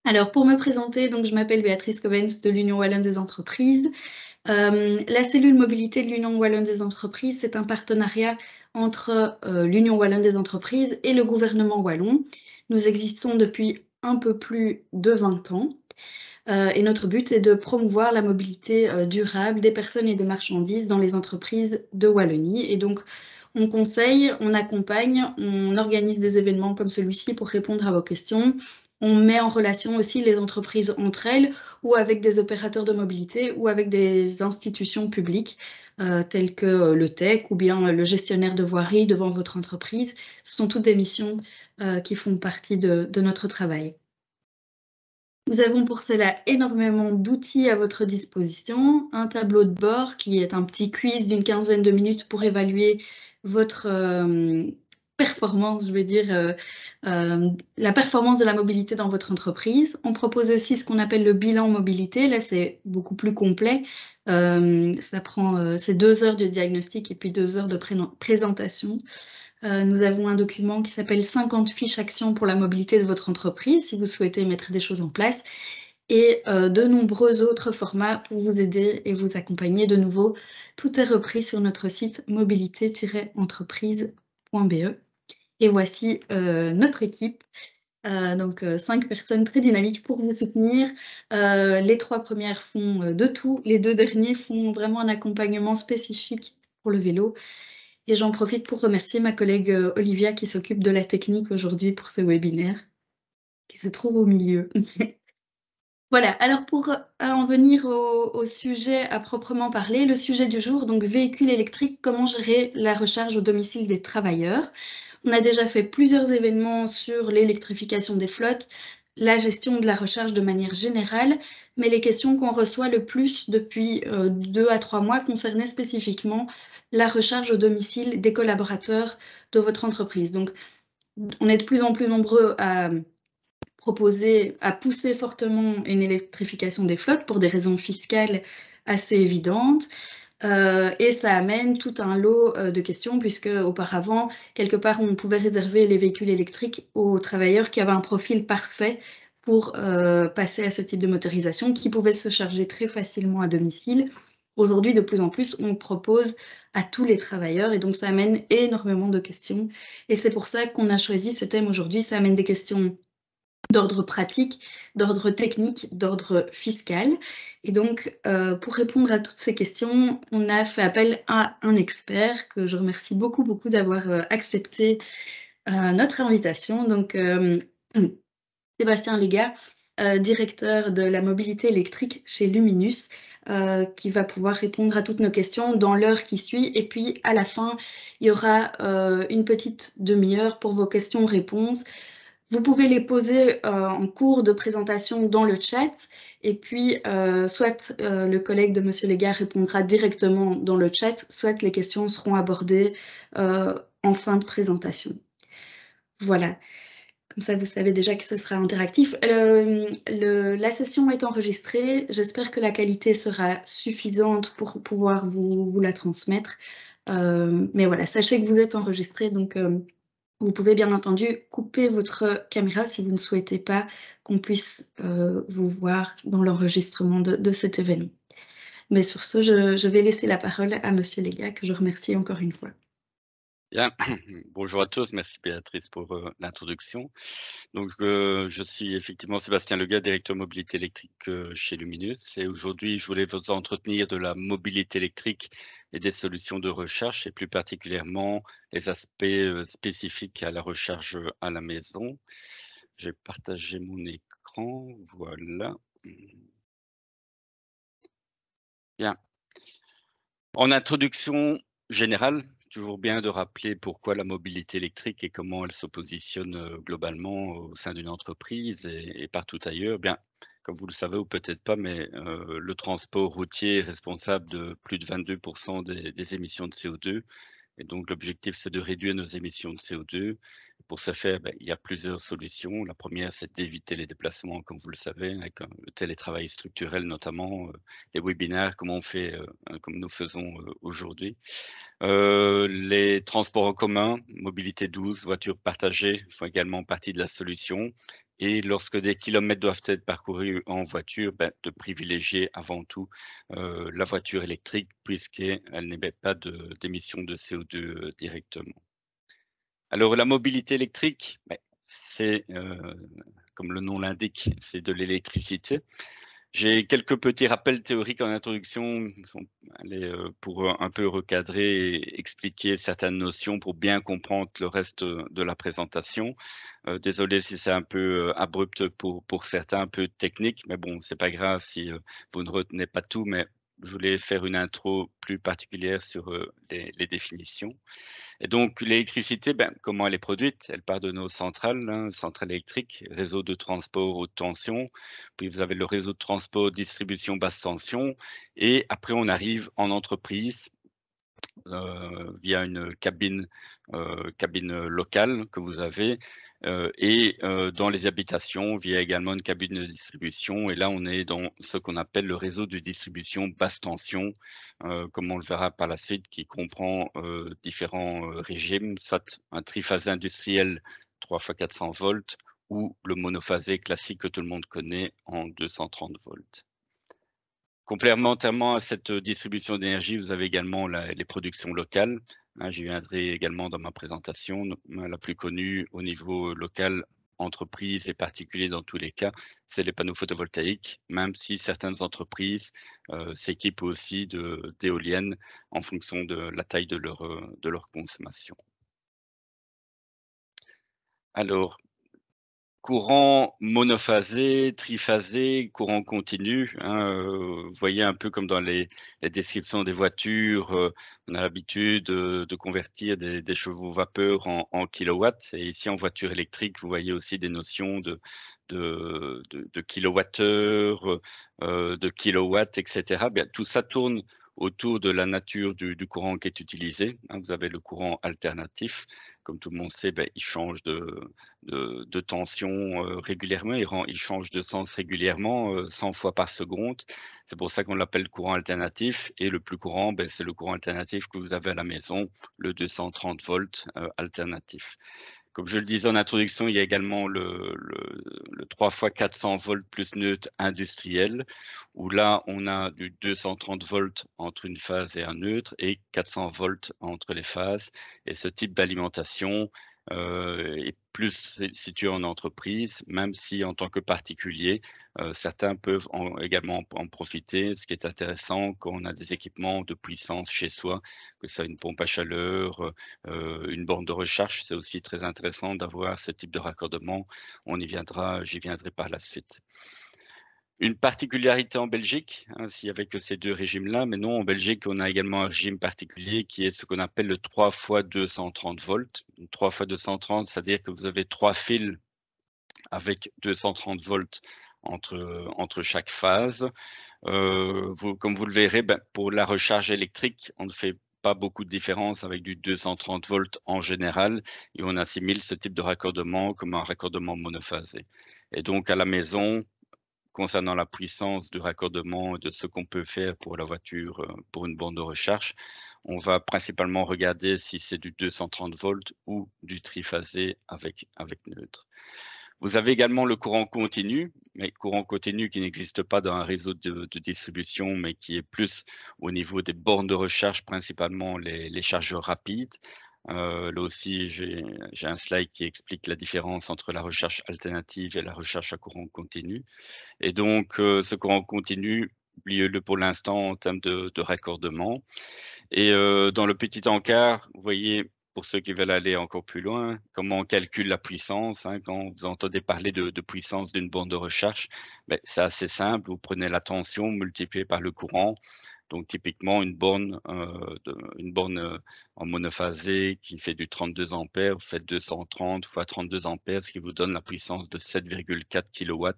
Alors, pour me présenter, donc, je m'appelle Béatrice Covens de l'Union Wallonne des entreprises. La cellule mobilité de l'Union Wallonne des entreprises, c'est un partenariat entre l'Union Wallonne des entreprises et le gouvernement wallon. Nous existons depuis un peu plus de 20 ans et notre but est de promouvoir la mobilité durable des personnes et des marchandises dans les entreprises de Wallonie. Et donc, on conseille, on accompagne, on organise des événements comme celui-ci pour répondre à vos questions. On met en relation aussi les entreprises entre elles ou avec des opérateurs de mobilité ou avec des institutions publiques telles que le TEC ou bien le gestionnaire de voirie devant votre entreprise. Ce sont toutes des missions qui font partie de notre travail. Nous avons pour cela énormément d'outils à votre disposition, un tableau de bord qui est un petit quiz d'une quinzaine de minutes pour évaluer votre performance, je vais dire, la performance de la mobilité dans votre entreprise. On propose aussi ce qu'on appelle le bilan mobilité. Là, c'est beaucoup plus complet. Ça prend c'est 2 heures de diagnostic et puis 2 heures de présentation. Nous avons un document qui s'appelle 50 fiches actions pour la mobilité de votre entreprise, si vous souhaitez mettre des choses en place, et de nombreux autres formats pour vous aider et vous accompagner. De nouveau, tout est repris sur notre site mobilité-entreprise.be. Et voici notre équipe. Donc 5 personnes très dynamiques pour vous soutenir. Les 3 premières font de tout, les 2 derniers font vraiment un accompagnement spécifique pour le vélo. Et j'en profite pour remercier ma collègue Olivia qui s'occupe de la technique aujourd'hui pour ce webinaire, qui se trouve au milieu. Voilà, alors pour en venir au sujet à proprement parler, le sujet du jour, donc véhicules électriques, comment gérer la recharge au domicile des travailleurs. On a déjà fait plusieurs événements sur l'électrification des flottes, la gestion de la recharge de manière générale, mais les questions qu'on reçoit le plus depuis 2 à 3 mois concernaient spécifiquement la recharge au domicile des collaborateurs de votre entreprise. Donc, on est de plus en plus nombreux à pousser fortement une électrification des flottes pour des raisons fiscales assez évidentes. Et ça amène tout un lot de questions, puisque auparavant, quelque part, on pouvait réserver les véhicules électriques aux travailleurs qui avaient un profil parfait pour passer à ce type de motorisation, qui pouvait se charger très facilement à domicile. Aujourd'hui, de plus en plus, on propose à tous les travailleurs, et donc ça amène énormément de questions. Et c'est pour ça qu'on a choisi ce thème aujourd'hui. Ça amène des questions d'ordre pratique, d'ordre technique, d'ordre fiscal. Et donc, pour répondre à toutes ces questions, on a fait appel à un expert que je remercie beaucoup, beaucoup d'avoir accepté notre invitation. Donc, Sébastien Légat, directeur de la mobilité électrique chez Luminus, qui va pouvoir répondre à toutes nos questions dans l'heure qui suit. Et puis, à la fin, il y aura une petite demi-heure pour vos questions-réponses. Vous pouvez les poser en cours de présentation dans le chat, et puis soit le collègue de Monsieur Légat répondra directement dans le chat, soit les questions seront abordées en fin de présentation. Voilà, comme ça vous savez déjà que ce sera interactif. La session est enregistrée, j'espère que la qualité sera suffisante pour pouvoir vous la transmettre. Mais voilà, sachez que vous êtes enregistré, donc vous pouvez bien entendu couper votre caméra si vous ne souhaitez pas qu'on puisse vous voir dans l'enregistrement de cet événement. Mais sur ce, je vais laisser la parole à Monsieur Légat, que je remercie encore une fois. Bien, bonjour à tous, merci Béatrice pour l'introduction. Donc, je suis effectivement Sébastien Légat, directeur mobilité électrique chez Luminus. Et aujourd'hui, je voulais vous entretenir de la mobilité électrique et des solutions de recharge, et plus particulièrement les aspects spécifiques à la recharge à la maison. Je vais partager mon écran, voilà. Bien. En introduction générale, toujours bien de rappeler pourquoi la mobilité électrique et comment elle se positionne globalement au sein d'une entreprise et partout ailleurs. Bien, comme vous le savez ou peut-être pas, mais le transport routier est responsable de plus de 22% des émissions de CO2. Et donc, l'objectif, c'est de réduire nos émissions de CO2. Pour ce faire, il y a plusieurs solutions. La première, c'est d'éviter les déplacements, comme vous le savez, avec le télétravail structurel notamment, les webinaires, comme on fait, comme nous faisons aujourd'hui. Les transports en commun, mobilité douce, voitures partagées font également partie de la solution. et lorsque des kilomètres doivent être parcourus en voiture, de privilégier avant tout la voiture électrique puisqu'elle n'émet pas d'émissions de CO2 directement. Alors la mobilité électrique, c'est, comme le nom l'indique, c'est de l'électricité. J'ai quelques petits rappels théoriques en introduction pour un peu recadrer et expliquer certaines notions pour bien comprendre le reste de la présentation. Désolé si c'est un peu abrupt pour certains, un peu technique, mais bon, c'est pas grave si vous ne retenez pas tout, mais je voulais faire une intro plus particulière sur les définitions. Et donc l'électricité, comment elle est produite? Elle part de nos centrales, hein, centrales électriques, réseau de transport haute tension, puis vous avez le réseau de transport distribution basse tension et après on arrive en entreprise via une cabine locale que vous avez et dans les habitations via également une cabine de distribution. Et là, on est dans ce qu'on appelle le réseau de distribution basse tension, comme on le verra par la suite, qui comprend différents régimes, soit un triphasé industriel 3 fois 400 volts ou le monophasé classique que tout le monde connaît en 230 volts. Complémentairement à cette distribution d'énergie, vous avez également les productions locales, hein, j'y viendrai également dans ma présentation. La plus connue au niveau local, entreprise et particulier dans tous les cas, c'est les panneaux photovoltaïques, même si certaines entreprises s'équipent aussi d'éoliennes en fonction de la taille de leur consommation. Alors, courant monophasé, triphasé, courant continu, hein, vous voyez un peu comme dans les descriptions des voitures, on a l'habitude de convertir des chevaux vapeur en kilowatts et ici en voiture électrique, vous voyez aussi des notions de kilowattheure, de kilowatts et cetera. Bien, tout ça tourne autour de la nature du courant qui est utilisé, hein. Vous avez le courant alternatif, comme tout le monde sait, il change de tension régulièrement, il change de sens régulièrement, 100 fois par seconde. C'est pour ça qu'on l'appelle courant alternatif et le plus courant, c'est le courant alternatif que vous avez à la maison, le 230 volts alternatif. Comme je le disais en introduction, il y a également le 3 fois 400 volts plus neutre industriel, où là, on a du 230 volts entre une phase et un neutre et 400 volts entre les phases. Et ce type d'alimentation est plus situé en entreprise, même si en tant que particulier, certains peuvent également en profiter. Ce qui est intéressant quand on a des équipements de puissance chez soi, que ce soit une pompe à chaleur, une borne de recharge, c'est aussi très intéressant d'avoir ce type de raccordement. J'y viendrai par la suite. Une particularité en Belgique, hein, s'il n'y avait que ces deux régimes-là, mais non, en Belgique, on a également un régime particulier qui est ce qu'on appelle le 3 fois 230 volts. 3 fois 230, c'est-à-dire que vous avez 3 fils avec 230 volts entre chaque phase. Comme vous le verrez, pour la recharge électrique, on ne fait pas beaucoup de différence avec du 230 volts en général et on assimile ce type de raccordement comme un raccordement monophasé. Et donc à la maison, concernant la puissance du raccordement et de ce qu'on peut faire pour la voiture, pour une borne de recharge, on va principalement regarder si c'est du 230 volts ou du triphasé avec neutre. Vous avez également le courant continu, mais courant continu qui n'existe pas dans un réseau de distribution, mais qui est plus au niveau des bornes de recharge, principalement les chargeurs rapides. Là aussi, j'ai un slide qui explique la différence entre la recharge alternative et la recharge à courant continu. Et donc, ce courant continu, oubliez-le pour l'instant en termes de raccordement. Et dans le petit encart, vous voyez, pour ceux qui veulent aller encore plus loin, comment on calcule la puissance, hein, quand vous entendez parler de puissance d'une borne de recharge, c'est assez simple, vous prenez la tension multipliée par le courant. Donc typiquement une borne en monophasé qui fait du 32 ampères, vous faites 230 fois 32 ampères, ce qui vous donne la puissance de 7,4 kW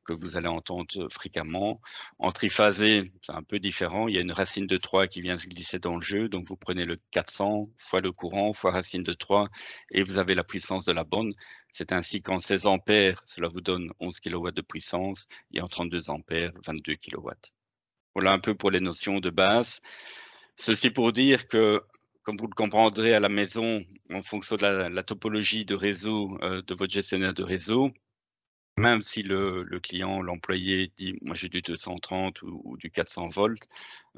que vous allez entendre fréquemment. En triphasé, c'est un peu différent, il y a une racine de 3 qui vient se glisser dans le jeu, donc vous prenez le 400 fois le courant fois racine de 3 et vous avez la puissance de la borne. C'est ainsi qu'en 16 ampères, cela vous donne 11 kW de puissance et en 32 ampères, 22 kW. Voilà un peu pour les notions de base. Ceci pour dire que, comme vous le comprendrez à la maison, en fonction de la topologie de réseau de votre gestionnaire de réseau, Même si le client, l'employé dit: «Moi, j'ai du 230 ou du 400 volts»,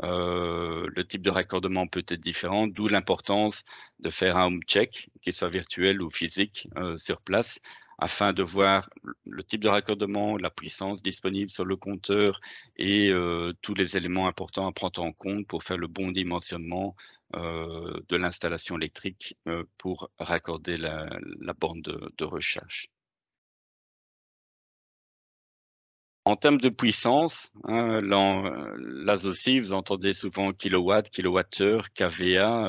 le type de raccordement peut être différent, d'où l'importance de faire un home check, qu'il soit virtuel ou physique, sur place, afin de voir le type de raccordement, la puissance disponible sur le compteur et tous les éléments importants à prendre en compte pour faire le bon dimensionnement, de l'installation électrique, pour raccorder la borne de recharge. En termes de puissance, hein, là aussi, vous entendez souvent kilowatt, kilowattheure, kVA.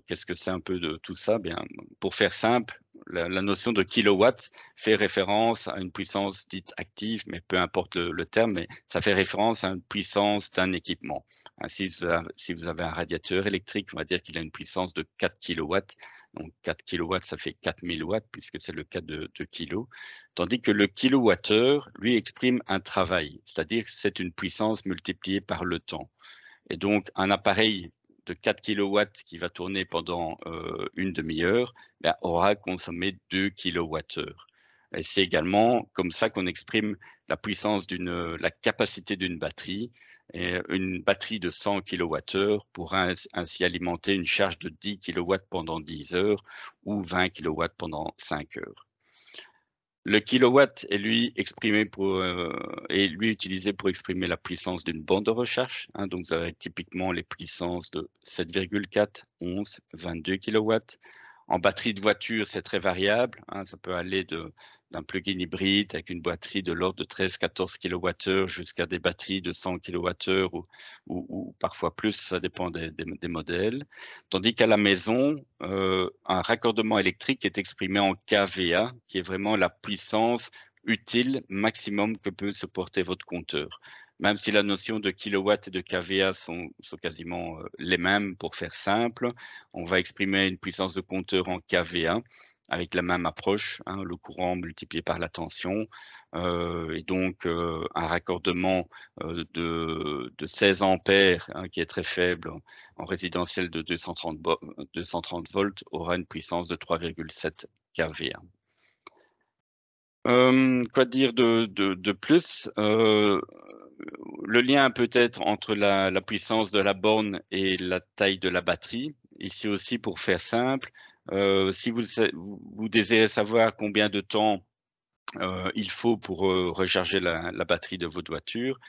Qu'est-ce que c'est un peu de tout ça? Bien, pour faire simple, la notion de kilowatt fait référence à une puissance dite active, mais peu importe le terme, mais ça fait référence à une puissance d'un équipement. Hein, si vous avez un radiateur électrique, on va dire qu'il a une puissance de 4 kilowatts. Donc 4 kilowatts, ça fait 4000 watts, puisque c'est le cas de kilos. Tandis que le kilowattheure, lui, exprime un travail, c'est-à-dire que c'est une puissance multipliée par le temps. Et donc, un appareil de 4 kilowatts qui va tourner pendant une demi-heure aura consommé 2 kilowattheures. Et c'est également comme ça qu'on exprime la puissance la capacité d'une batterie. Et une batterie de 100 kilowattheures pourra ainsi alimenter une charge de 10 kilowatts pendant 10 heures ou 20 kilowatts pendant 5 heures. Le kilowatt est lui utilisé pour exprimer la puissance d'une borne de recharge. Hein, donc vous avez typiquement les puissances de 7,4, 11, 22 kilowatts. En batterie de voiture, c'est très variable. Hein, ça peut aller d'un plug-in hybride avec une batterie de l'ordre de 13-14 kWh jusqu'à des batteries de 100 kWh ou parfois plus, ça dépend des modèles. Tandis qu'à la maison, un raccordement électrique est exprimé en kVA, qui est vraiment la puissance utile maximum que peut supporter votre compteur. Même si la notion de kilowatt et de kVA sont quasiment les mêmes pour faire simple, on va exprimer une puissance de compteur en kVA avec la même approche, hein, le courant multiplié par la tension. Et donc, un raccordement de 16 ampères, hein, qui est très faible en résidentiel de 230 volts, aura une puissance de 3,7 kVA. Quoi dire de plus? Le lien peut-être entre la puissance de la borne et la taille de la batterie. Ici aussi, pour faire simple, si vous désirez savoir combien de temps il faut pour recharger la batterie de votre voiture,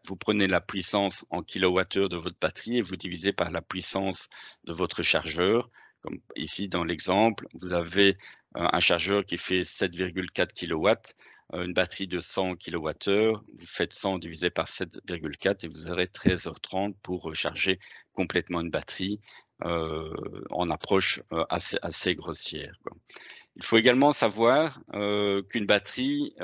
vous prenez la puissance en kilowattheure de votre batterie et vous divisez par la puissance de votre chargeur. Comme ici dans l'exemple, vous avez un chargeur qui fait 7,4 kilowatts, une batterie de 100 kWh, vous faites 100 divisé par 7,4 et vous aurez 13h30 pour recharger complètement une batterie en approche assez grossière, quoi. Il faut également savoir qu'une batterie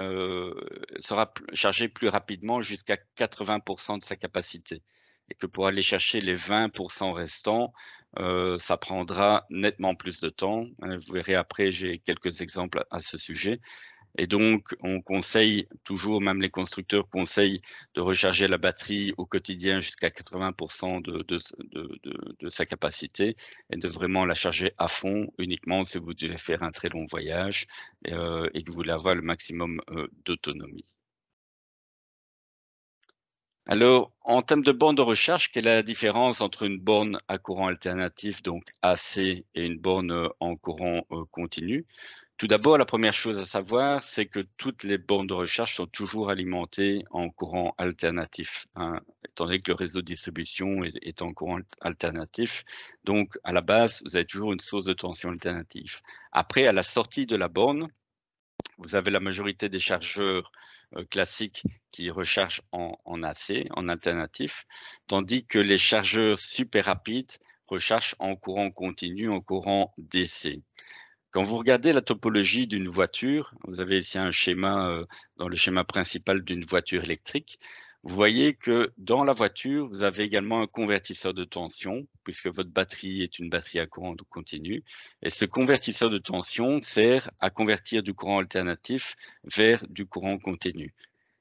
sera chargée plus rapidement jusqu'à 80% de sa capacité et que pour aller chercher les 20% restants, ça prendra nettement plus de temps. Vous verrez après, j'ai quelques exemples à ce sujet. Et donc, on conseille toujours, même les constructeurs conseillent de recharger la batterie au quotidien jusqu'à 80% de sa capacité et de vraiment la charger à fond uniquement si vous devez faire un très long voyage et que vous voulez avoir le maximum d'autonomie. Alors, en termes de borne de recharge, quelle est la différence entre une borne à courant alternatif, donc AC, et une borne en courant continu? Tout d'abord, la première chose à savoir, c'est que toutes les bornes de recharge sont toujours alimentées en courant alternatif, hein, étant donné que le réseau de distribution est en courant alternatif. Donc, à la base, vous avez toujours une source de tension alternative. Après, à la sortie de la borne, vous avez la majorité des chargeurs classiques qui rechargent en AC, en alternatif, tandis que les chargeurs super rapides rechargent en courant continu, en courant DC. Quand vous regardez la topologie d'une voiture, vous avez ici un schéma, dans le schéma principal d'une voiture électrique. Vous voyez que dans la voiture, vous avez également un convertisseur de tension, puisque votre batterie est une batterie à courant continu. Et ce convertisseur de tension sert à convertir du courant alternatif vers du courant continu.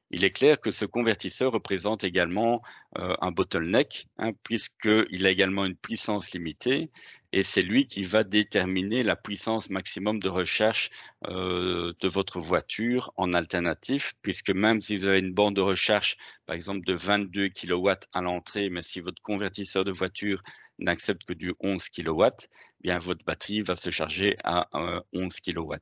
Il est clair que ce convertisseur représente également un bottleneck, hein, puisqu'il a également une puissance limitée et c'est lui qui va déterminer la puissance maximum de recharge de votre voiture en alternatif, puisque même si vous avez une borne de recharge, par exemple, de 22 kW à l'entrée, mais si votre convertisseur de voiture n'accepte que du 11 kW, bien votre batterie va se charger à 11 kW.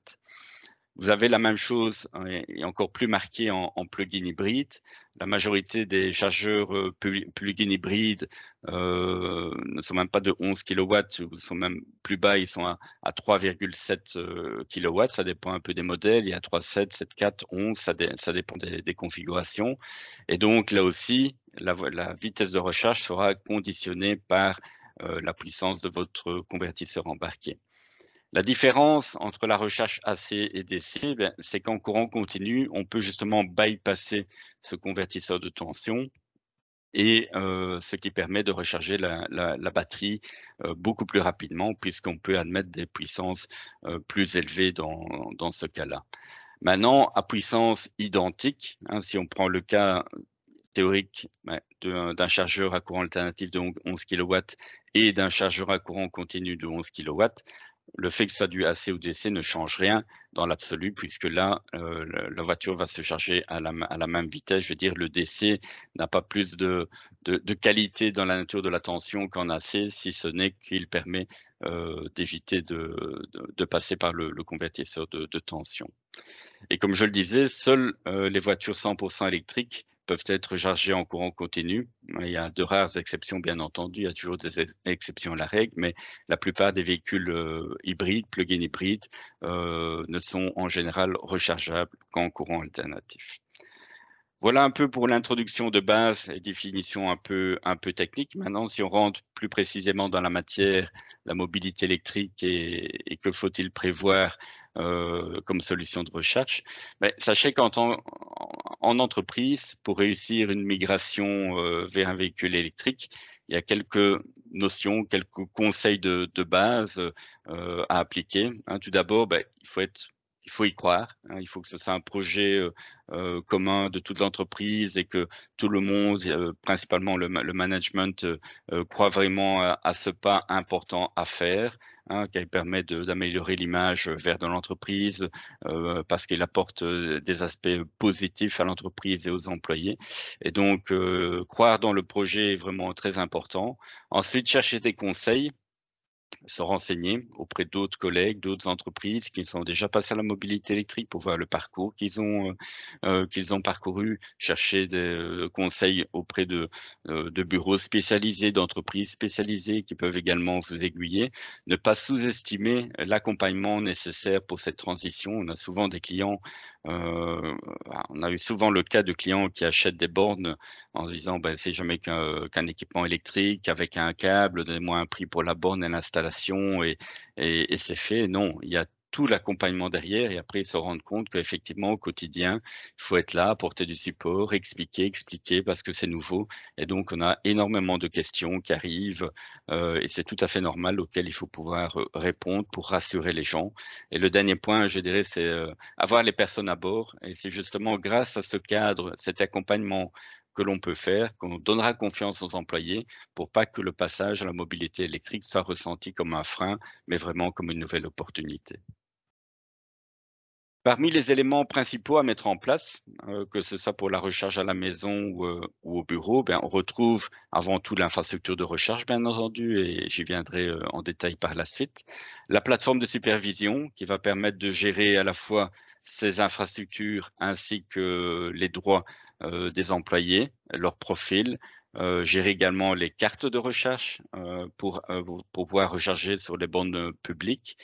Vous avez la même chose et encore plus marqué en plug-in hybride. La majorité des chargeurs plug-in hybrides ne sont même pas de 11 kW, ils sont même plus bas, ils sont à 3,7 kW. Ça dépend un peu des modèles. Il y a 3,7, 7,4, 11, ça dépend des configurations. Et donc là aussi, la vitesse de recharge sera conditionnée par la puissance de votre convertisseur embarqué. La différence entre la recharge AC et DC, c'est qu'en courant continu, on peut justement bypasser ce convertisseur de tension et ce qui permet de recharger la batterie beaucoup plus rapidement puisqu'on peut admettre des puissances plus élevées dans ce cas-là. Maintenant, à puissance identique, hein, si on prend le cas théorique d'un chargeur à courant alternatif de 11 kW et d'un chargeur à courant continu de 11 kW, le fait que ce soit du AC ou DC ne change rien dans l'absolu, puisque là, la voiture va se charger à la même vitesse. Je veux dire, le DC n'a pas plus de qualité dans la nature de la tension qu'en AC, si ce n'est qu'il permet d'éviter de passer par le convertisseur de tension. Et comme je le disais, seules les voitures 100% électriques peuvent être rechargées en courant continu. Il y a de rares exceptions, bien entendu, il y a toujours des exceptions à la règle, mais la plupart des véhicules hybrides, plug-in hybrides, ne sont en général rechargeables qu'en courant alternatif. Voilà un peu pour l'introduction de base et définition un peu technique. Maintenant, si on rentre plus précisément dans la matière, la mobilité électrique et que faut-il prévoir comme solution de recharge, sachez qu'en entreprise, pour réussir une migration vers un véhicule électrique, il y a quelques notions, quelques conseils de base à appliquer. Hein. Tout d'abord, il faut y croire, hein, il faut que ce soit un projet commun de toute l'entreprise et que tout le monde, principalement le management, croit vraiment à ce pas important à faire, hein, qui permet d'améliorer l'image verte de l'entreprise parce qu'il apporte des aspects positifs à l'entreprise et aux employés. Et donc, croire dans le projet est vraiment très important. Ensuite, chercher des conseils, se renseigner auprès d'autres collègues, d'autres entreprises qui sont déjà passées à la mobilité électrique pour voir le parcours qu'ils ont parcouru, chercher des conseils auprès de bureaux spécialisés, d'entreprises spécialisées qui peuvent également vous aiguiller. Ne pas sous-estimer l'accompagnement nécessaire pour cette transition. On a souvent des clients, on a eu souvent le cas de clients qui achètent des bornes en se disant c'est jamais qu'un équipement électrique avec un câble, donnez-moi un prix pour la borne et l'installation et c'est fait. Non, il y a tout l'accompagnement derrière et après ils se rendent compte qu'effectivement au quotidien, il faut être là, apporter du support, expliquer parce que c'est nouveau et donc on a énormément de questions qui arrivent et c'est tout à fait normal auxquelles il faut pouvoir répondre pour rassurer les gens. Et le dernier point, je dirais, c'est avoir les personnes à bord et c'est justement grâce à ce cadre, cet accompagnement que l'on peut faire, qu'on donnera confiance aux employés pour pas que le passage à la mobilité électrique soit ressenti comme un frein, mais vraiment comme une nouvelle opportunité. Parmi les éléments principaux à mettre en place, que ce soit pour la recharge à la maison ou au bureau, on retrouve avant tout l'infrastructure de recharge, bien entendu, et j'y viendrai en détail par la suite. La plateforme de supervision qui va permettre de gérer à la fois ces infrastructures ainsi que les droits des employés, leur profil, gérer également les cartes de recharge pour pouvoir recharger sur les bornes publiques.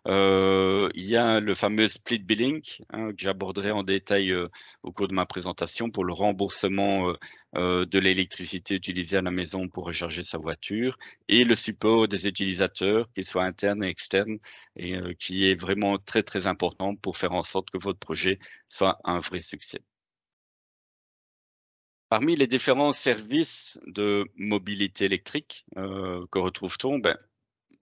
Il y a le fameux split billing hein, que j'aborderai en détail au cours de ma présentation pour le remboursement de l'électricité utilisée à la maison pour recharger sa voiture et le support des utilisateurs, qu'ils soient internes et externes, et qui est vraiment très très important pour faire en sorte que votre projet soit un vrai succès. Parmi les différents services de mobilité électrique que retrouve-t-on,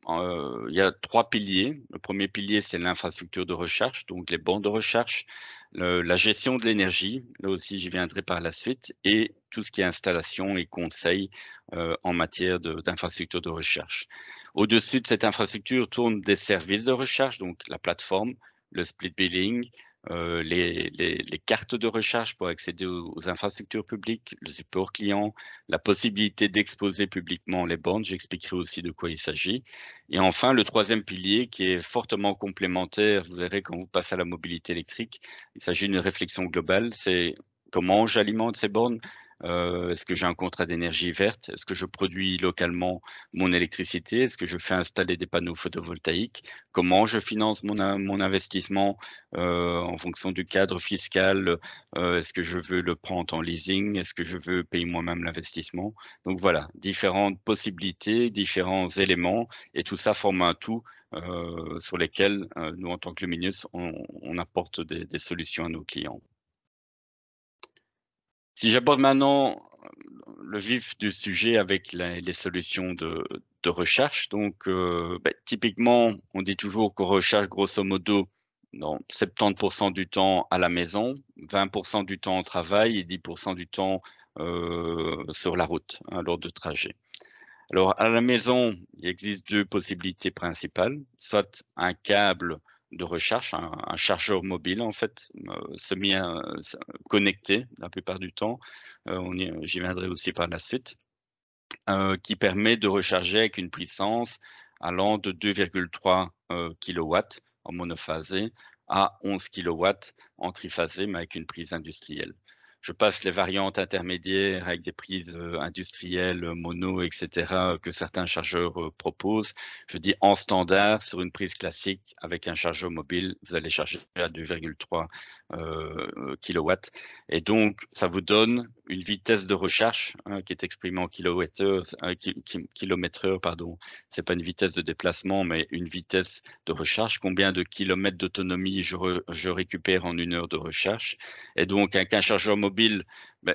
il y a 3 piliers. Le premier pilier, c'est l'infrastructure de recharge, donc les bornes de recharge. la gestion de l'énergie, là aussi j'y viendrai par la suite, et tout ce qui est installation et conseil en matière d'infrastructure de recherche. Au-dessus de cette infrastructure tournent des services de recherche, donc la plateforme, le split billing, les cartes de recherche pour accéder aux infrastructures publiques, le support client, la possibilité d'exposer publiquement les bornes, j'expliquerai aussi de quoi il s'agit. Et enfin, le troisième pilier qui est fortement complémentaire, vous verrez quand vous passez à la mobilité électrique, il s'agit d'une réflexion globale, c'est comment j'alimente ces bornes. Est-ce que j'ai un contrat d'énergie verte? Est-ce que je produis localement mon électricité? Est-ce que je fais installer des panneaux photovoltaïques? Comment je finance mon investissement en fonction du cadre fiscal? Est-ce que je veux le prendre en leasing? Est-ce que je veux payer moi-même l'investissement? Donc voilà, différentes possibilités, différents éléments, et tout ça forme un tout sur lesquels nous, en tant que Luminus, on apporte des solutions à nos clients. Si j'aborde maintenant le vif du sujet avec les solutions de recherche, donc typiquement, on dit toujours qu'on recherche grosso modo dans 70% du temps à la maison, 20% du temps au travail et 10% du temps sur la route, lors de trajet. Alors, à la maison, il existe deux possibilités principales, soit un câble de recharge, un chargeur mobile en fait, connecté la plupart du temps, j'y viendrai aussi par la suite, qui permet de recharger avec une puissance allant de 2,3 kW en monophasé à 11 kW en triphasé, mais avec une prise industrielle. Je passe les variantes intermédiaires avec des prises industrielles, mono, etc., que certains chargeurs proposent. Je dis en standard, sur une prise classique, avec un chargeur mobile, vous allez charger à 2,3 kW. Et donc, ça vous donne une vitesse de recharge qui est exprimée en kilomètre-heure, pardon. C'est pas une vitesse de déplacement, mais une vitesse de recharge. Combien de kilomètres d'autonomie je récupère en 1 heure de recharge? Et donc, avec un chargeur mobile,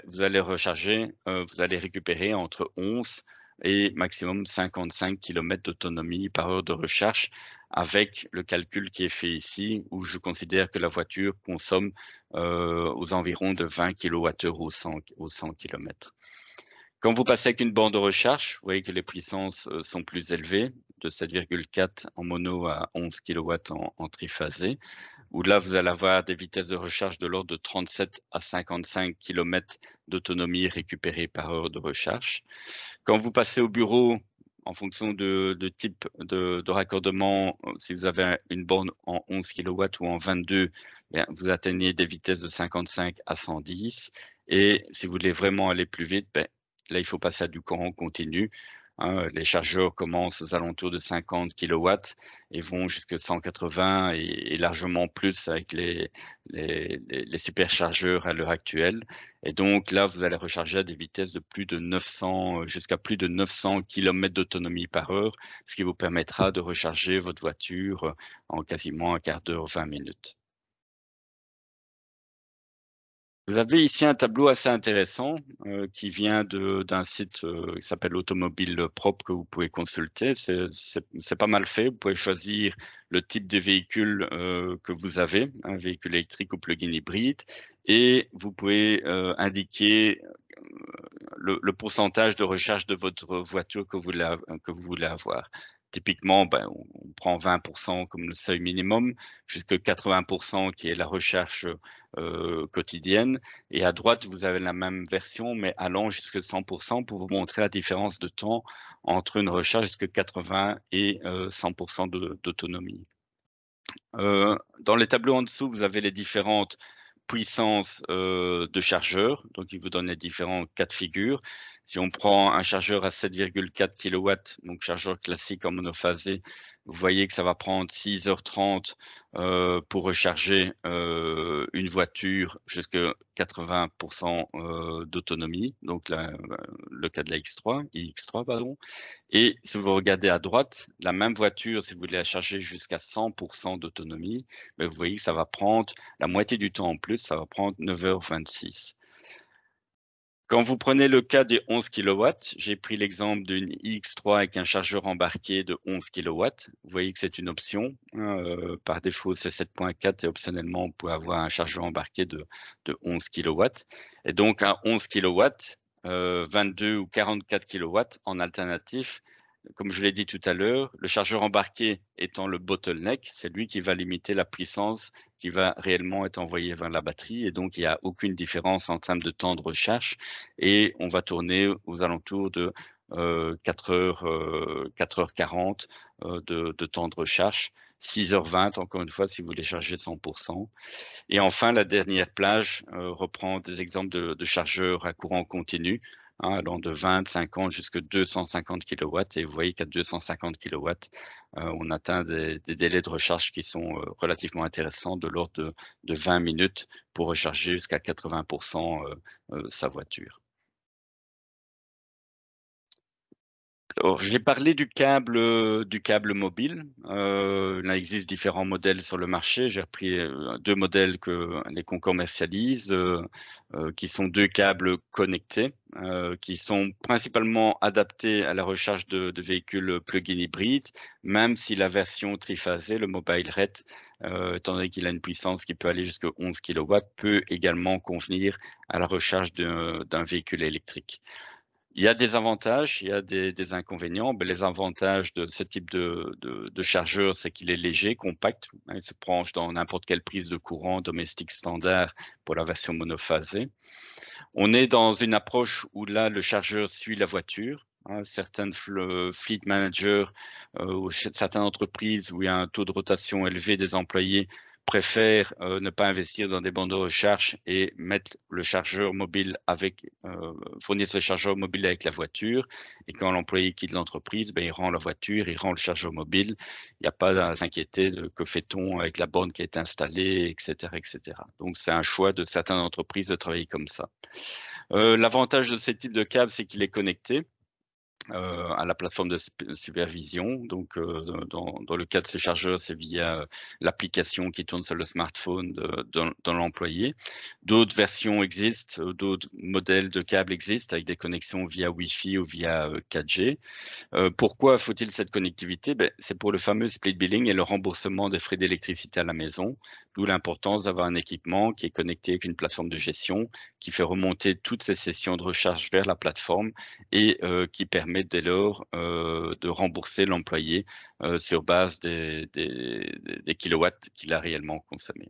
vous allez recharger, vous allez récupérer entre 11 et maximum 55 km d'autonomie par heure de recharge, avec le calcul qui est fait ici, où je considère que la voiture consomme aux environs de 20 kWh au 100 km. Quand vous passez avec une borne de recharge, vous voyez que les puissances sont plus élevées, de 7,4 en mono à 11 kW en triphasé, où là, vous allez avoir des vitesses de recharge de l'ordre de 37 à 55 km d'autonomie récupérée par heure de recharge. Quand vous passez au bureau, en fonction de type de raccordement, si vous avez une borne en 11 kW ou en 22, vous atteignez des vitesses de 55 à 110. Et si vous voulez vraiment aller plus vite, là, il faut passer à du courant continu. Les chargeurs commencent aux alentours de 50 kW et vont jusqu'à 180 et largement plus avec les superchargeurs à l'heure actuelle. Et donc là, vous allez recharger à des vitesses de plus de 900, jusqu'à plus de 900 km d'autonomie par heure, ce qui vous permettra de recharger votre voiture en quasiment un quart d'heure, 20 minutes. Vous avez ici un tableau assez intéressant qui vient d'un site qui s'appelle Automobile Propre, que vous pouvez consulter. C'est pas mal fait. Vous pouvez choisir le type de véhicule que vous avez, un véhicule électrique ou plug-in hybride, et vous pouvez indiquer le pourcentage de recharge de votre voiture que vous voulez avoir. Typiquement, on prend 20% comme le seuil minimum, jusqu'à 80% qui est la recherche quotidienne. Et à droite, vous avez la même version, mais allant jusqu'à 100% pour vous montrer la différence de temps entre une recharge jusqu'à 80 et 100% d'autonomie. Dans les tableaux en dessous, vous avez les différentes puissance de chargeur, donc il vous donne les différents cas de figure. Si on prend un chargeur à 7,4 kW, donc chargeur classique en monophasé, vous voyez que ça va prendre 6h30 pour recharger une voiture jusqu'à 80% d'autonomie, donc le cas de la iX3, pardon. Et si vous regardez à droite, la même voiture, si vous voulez la charger jusqu'à 100% d'autonomie, vous voyez que ça va prendre la moitié du temps en plus, ça va prendre 9h26. Quand vous prenez le cas des 11 kW, j'ai pris l'exemple d'une iX3 avec un chargeur embarqué de 11 kW. Vous voyez que c'est une option. Par défaut, c'est 7.4 et optionnellement, on peut avoir un chargeur embarqué de 11 kW. Et donc, à 11 kW, 22 ou 44 kW en alternatif, comme je l'ai dit tout à l'heure, le chargeur embarqué étant le bottleneck, c'est lui qui va limiter la puissance qui va réellement être envoyée vers la batterie. Et donc, il n'y a aucune différence en termes de temps de recharge. Et on va tourner aux alentours de 4h40 de temps de recharge. 6h20, encore une fois, si vous voulez charger 100%. Et enfin, la dernière plage reprend des exemples de chargeurs à courant continu, allant de 20, 50 jusqu'à 250 kW. Et vous voyez qu'à 250 kW, on atteint des délais de recharge qui sont relativement intéressants, de l'ordre de 20 minutes pour recharger jusqu'à 80% sa voiture. Alors, je vais parler du câble mobile. Il existe différents modèles sur le marché. J'ai repris 2 modèles qu'on commercialise, qui sont 2 câbles connectés, qui sont principalement adaptés à la recharge de véhicules plug-in hybrides, même si la version triphasée, le Mobile Red, étant donné qu'il a une puissance qui peut aller jusqu'à 11 kW, peut également convenir à la recharge d'un véhicule électrique. Il y a des avantages, il y a des inconvénients. Mais les avantages de ce type de chargeur, c'est qu'il est léger, compact. Il se branche dans n'importe quelle prise de courant domestique standard pour la version monophasée. On est dans une approche où là, le chargeur suit la voiture. Certaines fleet managers ou certaines entreprises où il y a un taux de rotation élevé des employés préfèrent ne pas investir dans des bandes de recharge et mettre le chargeur mobile fournir ce chargeur mobile avec la voiture. Et quand l'employé quitte l'entreprise, il rend la voiture, il rend le chargeur mobile. Il n'y a pas à s'inquiéter de que fait-on avec la borne qui est installée, etc., etc. Donc, c'est un choix de certaines entreprises de travailler comme ça. L'avantage de ce type de câble, c'est qu'il est connecté à la plateforme de supervision. Donc, dans le cas de ce chargeur, c'est via l'application qui tourne sur le smartphone de l'employé. D'autres versions existent, d'autres modèles de câbles existent avec des connexions via Wi-Fi ou via 4G. Pourquoi faut-il cette connectivité? C'est pour le fameux split billing et le remboursement des frais d'électricité à la maison, d'où l'importance d'avoir un équipement qui est connecté avec une plateforme de gestion, qui fait remonter toutes ces sessions de recharge vers la plateforme et qui permet dès lors de rembourser l'employé sur base des kilowatts qu'il a réellement consommés.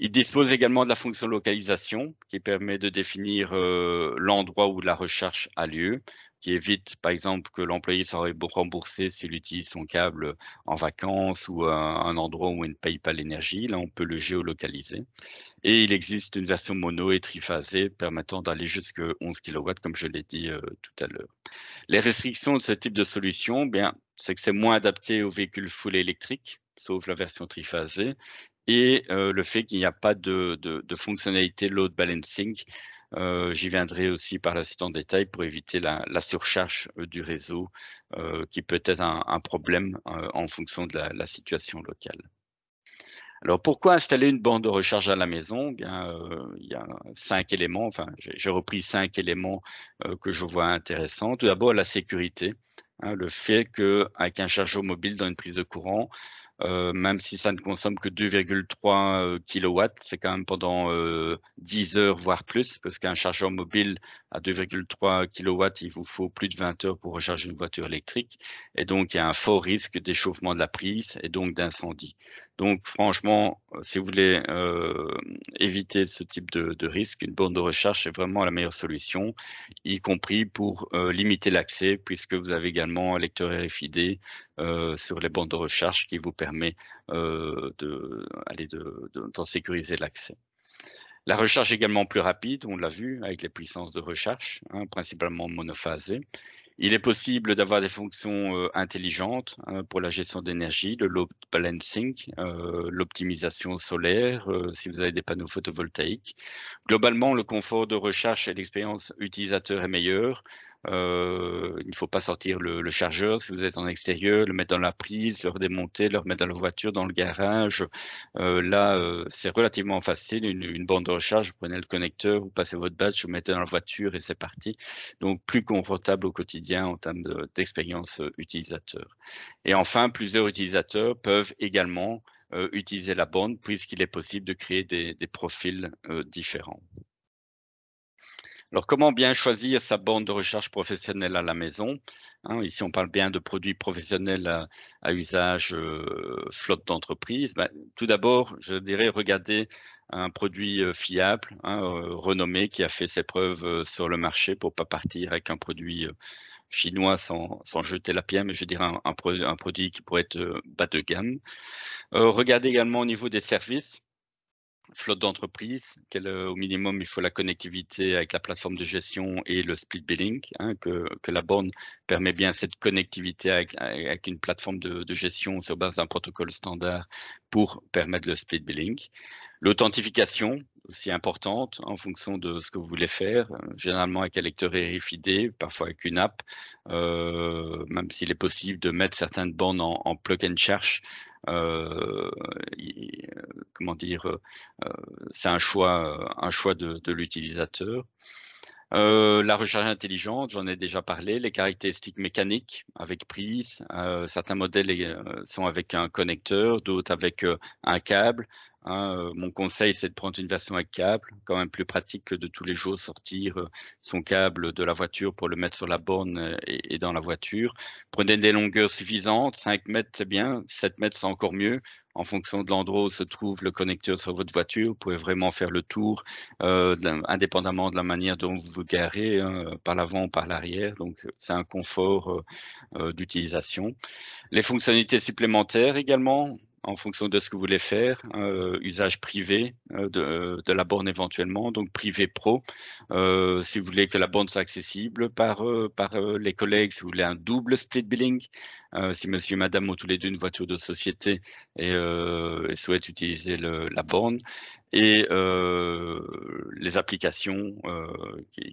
Il dispose également de la fonction localisation qui permet de définir l'endroit où la recharge a lieu, qui évite par exemple que l'employé soit remboursé s'il utilise son câble en vacances ou un endroit où il ne paye pas l'énergie. Là, on peut le géolocaliser. Et il existe une version mono et triphasée permettant d'aller jusqu'à 11 kW, comme je l'ai dit tout à l'heure. Les restrictions de ce type de solution, c'est que c'est moins adapté aux véhicules full électriques, sauf la version triphasée, et le fait qu'il n'y a pas de fonctionnalité load balancing. J'y viendrai aussi par la suite en détail pour éviter la surcharge du réseau qui peut être un problème en fonction de la situation locale. Alors, pourquoi installer une borne de recharge à la maison? Il y a 5 éléments, enfin, j'ai repris 5 éléments que je vois intéressants. Tout d'abord, la sécurité, le fait qu'avec un chargeur mobile dans une prise de courant, même si ça ne consomme que 2,3 kW, c'est quand même pendant 10 heures, voire plus, parce qu'un chargeur mobile à 2,3 kW, il vous faut plus de 20 heures pour recharger une voiture électrique. Et donc, il y a un fort risque d'échauffement de la prise et donc d'incendie. Donc, franchement, si vous voulez éviter ce type de risque, une borne de recharge, c'est vraiment la meilleure solution, y compris pour limiter l'accès, puisque vous avez également un lecteur RFID sur les bornes de recharge qui vous permet d'en sécuriser l'accès. La recharge est également plus rapide, on l'a vu, avec les puissances de recharge, principalement monophasées. Il est possible d'avoir des fonctions intelligentes pour la gestion d'énergie, le load balancing, l'optimisation solaire, si vous avez des panneaux photovoltaïques. Globalement, le confort de recharge et l'expérience utilisateur est meilleur. Il ne faut pas sortir le chargeur si vous êtes en extérieur, le mettre dans la prise, le redémonter, le remettre dans la voiture, dans le garage. Là, c'est relativement facile. Une borne de recharge, vous prenez le connecteur, vous passez votre badge, vous mettez dans la voiture et c'est parti. Donc, plus confortable au quotidien en termes d'expérience utilisateur. Et enfin, plusieurs utilisateurs peuvent également utiliser la borne puisqu'il est possible de créer des profils différents. Alors, comment bien choisir sa borne de recharge professionnelle à la maison? Hein, ici, on parle bien de produits professionnels à usage flotte d'entreprise. Ben, tout d'abord, je dirais regarder un produit fiable, hein, renommé, qui a fait ses preuves sur le marché pour pas partir avec un produit chinois sans jeter la pierre, mais je dirais un produit qui pourrait être bas de gamme. Regardez également au niveau des services. Flotte d'entreprise, au minimum, il faut la connectivité avec la plateforme de gestion et le split billing, hein, que la borne permet bien cette connectivité avec une plateforme de gestion sur base d'un protocole standard pour permettre le split billing. L'authentification, aussi importante en fonction de ce que vous voulez faire, généralement avec un lecteur RFID, parfois avec une app, même s'il est possible de mettre certaines bornes en plug and charge, comment dire, c'est un choix de l'utilisateur. La recharge intelligente, j'en ai déjà parlé, les caractéristiques mécaniques avec prise, certains modèles sont avec un connecteur, d'autres avec un câble. Hein. Mon conseil, c'est de prendre une version avec câble, quand même plus pratique que de tous les jours sortir son câble de la voiture pour le mettre sur la borne et dans la voiture. Prenez des longueurs suffisantes, 5 mètres c'est bien, 7 mètres c'est encore mieux. En fonction de l'endroit où se trouve le connecteur sur votre voiture, vous pouvez vraiment faire le tour indépendamment de la manière dont vous vous garez, hein, par l'avant ou par l'arrière. Donc, c'est un confort d'utilisation. Les fonctionnalités supplémentaires également, en fonction de ce que vous voulez faire, usage privé de la borne éventuellement, donc privé pro, si vous voulez que la borne soit accessible par les collègues, si vous voulez un double split billing, si monsieur et madame ont tous les deux une voiture de société et souhaitent utiliser la borne, et les applications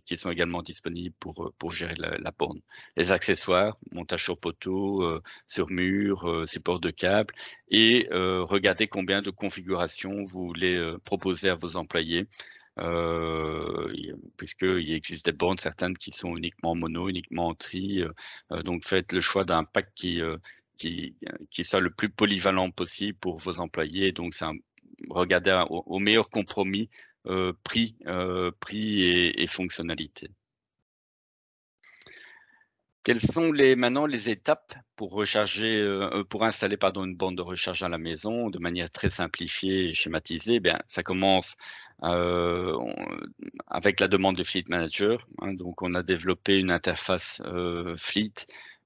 qui sont également disponibles pour gérer la borne. Les accessoires, montage sur poteau, sur mur, support de câble, et regardez combien de configurations vous voulez proposer à vos employés. Puisqu'il existe des bornes, certaines qui sont uniquement mono, uniquement en tri. Donc faites le choix d'un pack qui soit le plus polyvalent possible pour vos employés. Donc regardez au meilleur compromis prix et fonctionnalité. Quelles sont maintenant les étapes pour installer une borne de recharge à la maison de manière très simplifiée et schématisée? Bien, ça commence avec la demande de Fleet Manager, hein. Donc, on a développé une interface Fleet,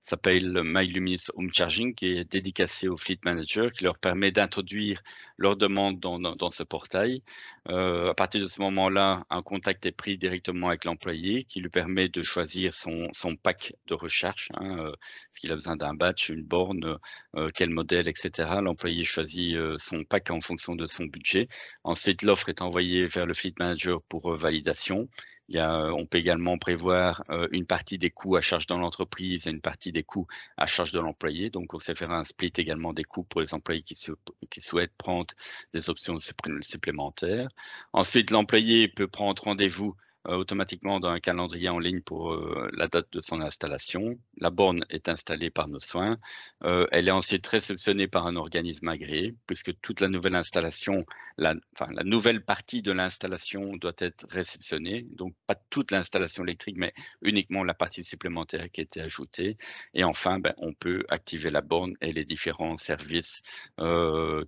s'appelle My Luminous Home Charging, qui est dédicacée au Fleet Manager, qui leur permet d'introduire leur demande dans ce portail. À partir de ce moment-là, un contact est pris directement avec l'employé qui lui permet de choisir son pack de recharge, hein, est-ce qu'il a besoin d'un batch, une borne, quel modèle, etc. L'employé choisit son pack en fonction de son budget. Ensuite, l'offre est envoyée vers le Fleet Manager pour validation. On peut également prévoir une partie des coûts à charge dans l'entreprise et une partie des coûts à charge de l'employé. Donc, on sait faire un split également des coûts pour les employés qui souhaitent prendre des options supplémentaires. Ensuite, l'employé peut prendre rendez-vous automatiquement dans un calendrier en ligne pour la date de son installation. La borne est installée par nos soins. Elle est ensuite réceptionnée par un organisme agréé, puisque toute la nouvelle installation, la nouvelle partie de l'installation doit être réceptionnée. Donc, pas toute l'installation électrique, mais uniquement la partie supplémentaire qui a été ajoutée. Et enfin, on peut activer la borne et les différents services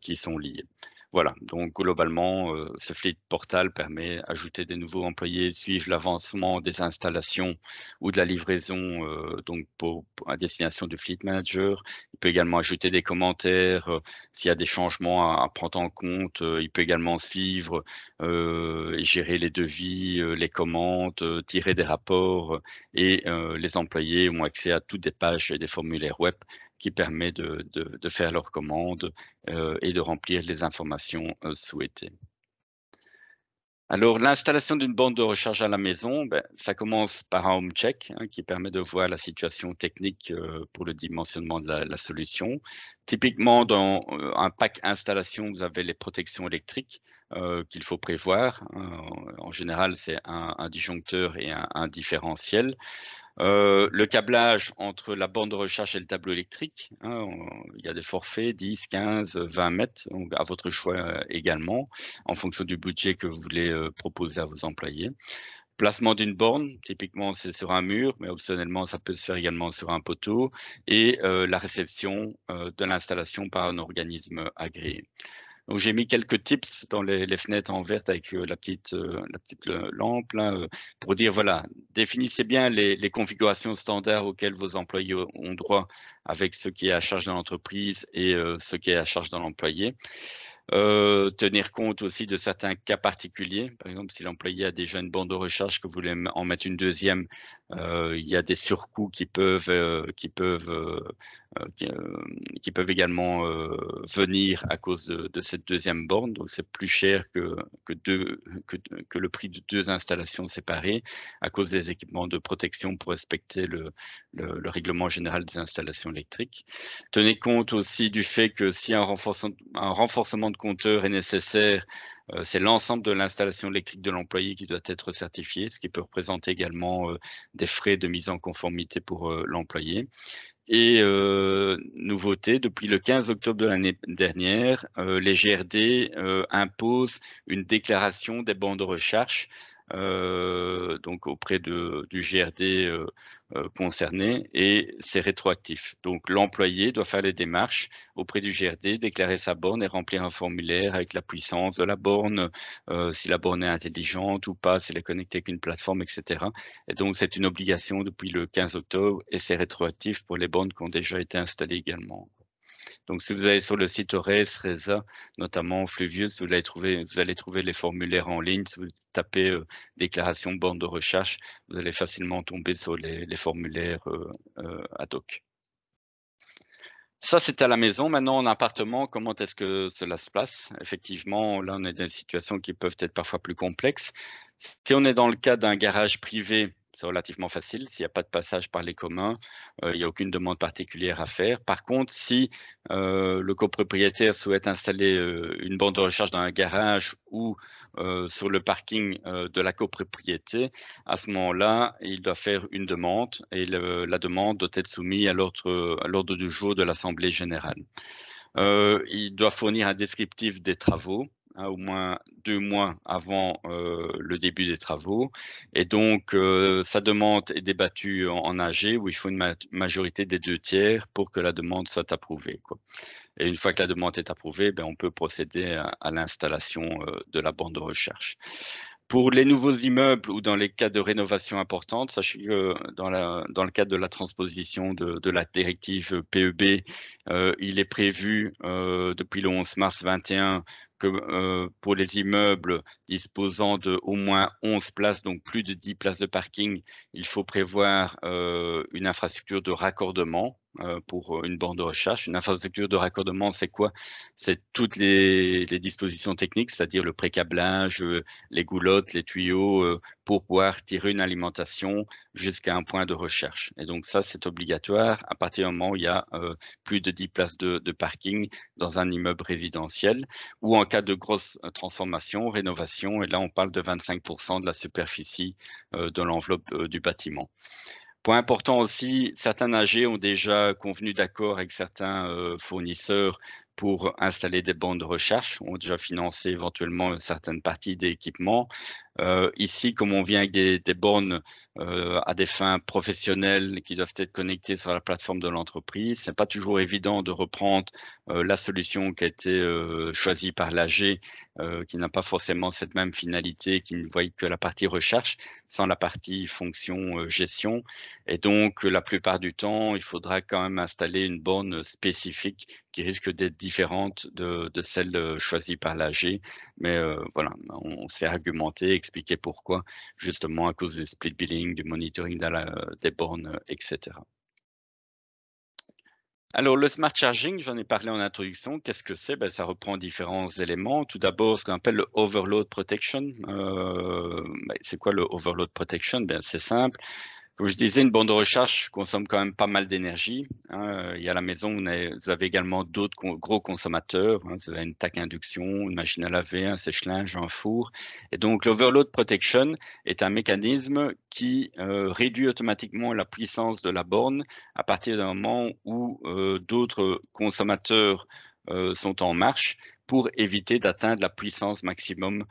qui sont liés. Voilà, donc globalement, ce Fleet Portal permet d'ajouter des nouveaux employés, suivre l'avancement des installations ou de la livraison donc à destination du Fleet Manager. Il peut également ajouter des commentaires s'il y a des changements à prendre en compte. Il peut également suivre et gérer les devis, les commandes, tirer des rapports et les employés ont accès à toutes des pages et des formulaires web qui permet de faire leurs commandes et de remplir les informations souhaitées. Alors, l'installation d'une borne de recharge à la maison, ça commence par un home check qui permet de voir la situation technique pour le dimensionnement de la solution. Typiquement, dans un pack installation, vous avez les protections électriques qu'il faut prévoir. En général, c'est un disjoncteur et un différentiel. Le câblage entre la borne de recharge et le tableau électrique, il y a des forfaits 10, 15, 20 mètres, donc à votre choix également, en fonction du budget que vous voulez proposer à vos employés. Placement d'une borne, typiquement c'est sur un mur, mais optionnellement ça peut se faire également sur un poteau, et la réception de l'installation par un organisme agréé. Donc j'ai mis quelques tips dans les fenêtres en vert avec la petite lampe là, pour dire voilà, définissez bien les configurations standards auxquelles vos employés ont droit avec ce qui est à charge dans l'entreprise et ce qui est à charge dans l'employé. Tenir compte aussi de certains cas particuliers. Par exemple, si l'employé a déjà une borne de recharge, que vous voulez en mettre une deuxième, il y a des surcoûts qui peuvent également venir à cause de cette deuxième borne. Donc, c'est plus cher que le prix de 2 installations séparées à cause des équipements de protection pour respecter le règlement général des installations électriques. Tenez compte aussi du fait que si un renforcement de compteur est nécessaire, c'est l'ensemble de l'installation électrique de l'employé qui doit être certifié, ce qui peut représenter également des frais de mise en conformité pour l'employé. Et nouveauté, depuis le 15 octobre de l'année dernière, les GRD imposent une déclaration des bandes de recharge donc auprès du GRD concerné, et c'est rétroactif. Donc l'employé doit faire les démarches auprès du GRD, déclarer sa borne et remplir un formulaire avec la puissance de la borne, si la borne est intelligente ou pas, si elle est connectée avec une plateforme, etc. Et donc c'est une obligation depuis le 15 octobre et c'est rétroactif pour les bornes qui ont déjà été installées également. Donc, si vous allez sur le site ORES, RESA, notamment Fluvius, vous allez trouver les formulaires en ligne. Si vous tapez déclaration borne de recharge, vous allez facilement tomber sur les formulaires ad hoc. Ça, c'est à la maison. Maintenant, en appartement, comment est-ce que cela se passe? Effectivement, là, on est dans des situations qui peuvent être parfois plus complexes. Si on est dans le cas d'un garage privé, c'est relativement facile. S'il n'y a pas de passage par les communs, il n'y a aucune demande particulière à faire. Par contre, si le copropriétaire souhaite installer une borne de recharge dans un garage ou sur le parking de la copropriété, à ce moment-là, il doit faire une demande et la demande doit être soumise à l'ordre du jour de l'Assemblée générale. Il doit fournir un descriptif des travaux, au moins 2 mois avant le début des travaux. Et donc, sa demande est débattue en AG, où il faut une majorité des 2/3 pour que la demande soit approuvée, quoi. Et une fois que la demande est approuvée, on peut procéder à l'installation de la borne de recharge. Pour les nouveaux immeubles ou dans les cas de rénovation importante, sachez que dans le cadre de la transposition de la directive PEB, il est prévu depuis le 11 mars 21 que pour les immeubles disposant de au moins 11 places, donc plus de 10 places de parking, il faut prévoir une infrastructure de raccordement pour une borne de recharge. Une infrastructure de raccordement, c'est quoi? C'est toutes les dispositions techniques, c'est-à-dire le pré-câblage, les goulottes, les tuyaux, pour pouvoir tirer une alimentation jusqu'à un point de recharge. Et donc ça, c'est obligatoire à partir du moment où il y a plus de 10 places de parking dans un immeuble résidentiel, ou en cas de grosse transformation, rénovation, et là on parle de 25% de la superficie de l'enveloppe du bâtiment. Point important aussi, certains AG ont déjà convenu d'accord avec certains fournisseurs pour installer des bornes de recharge, ont déjà financé éventuellement certaines parties d'équipements. Ici, comme on vient avec des bornes à des fins professionnelles qui doivent être connectées sur la plateforme de l'entreprise, c'est pas toujours évident de reprendre la solution qui a été choisie par l'AG, qui n'a pas forcément cette même finalité, qui ne voit que la partie recharge, sans la partie fonction gestion. Et donc, la plupart du temps, il faudra quand même installer une borne spécifique qui risque d'être différente de celle choisie par l'AG. Mais voilà, on s'est argumenté, expliqué pourquoi, justement à cause du split billing, du monitoring des bornes, etc. Alors, le smart charging, j'en ai parlé en introduction. Qu'est-ce que c'est? Ben, ça reprend différents éléments. Tout d'abord, ce qu'on appelle le overload protection. C'est quoi le overload protection? Ben, c'est simple. Comme je disais, une borne de recharge consomme quand même pas mal d'énergie, hein. Il y a à la maison, vous avez également d'autres gros consommateurs, hein. Vous avez une taque induction, une machine à laver, un sèche-linge, un four. Et donc, l'overload protection est un mécanisme qui réduit automatiquement la puissance de la borne à partir d'un moment où d'autres consommateurs sont en marche pour éviter d'atteindre la puissance maximum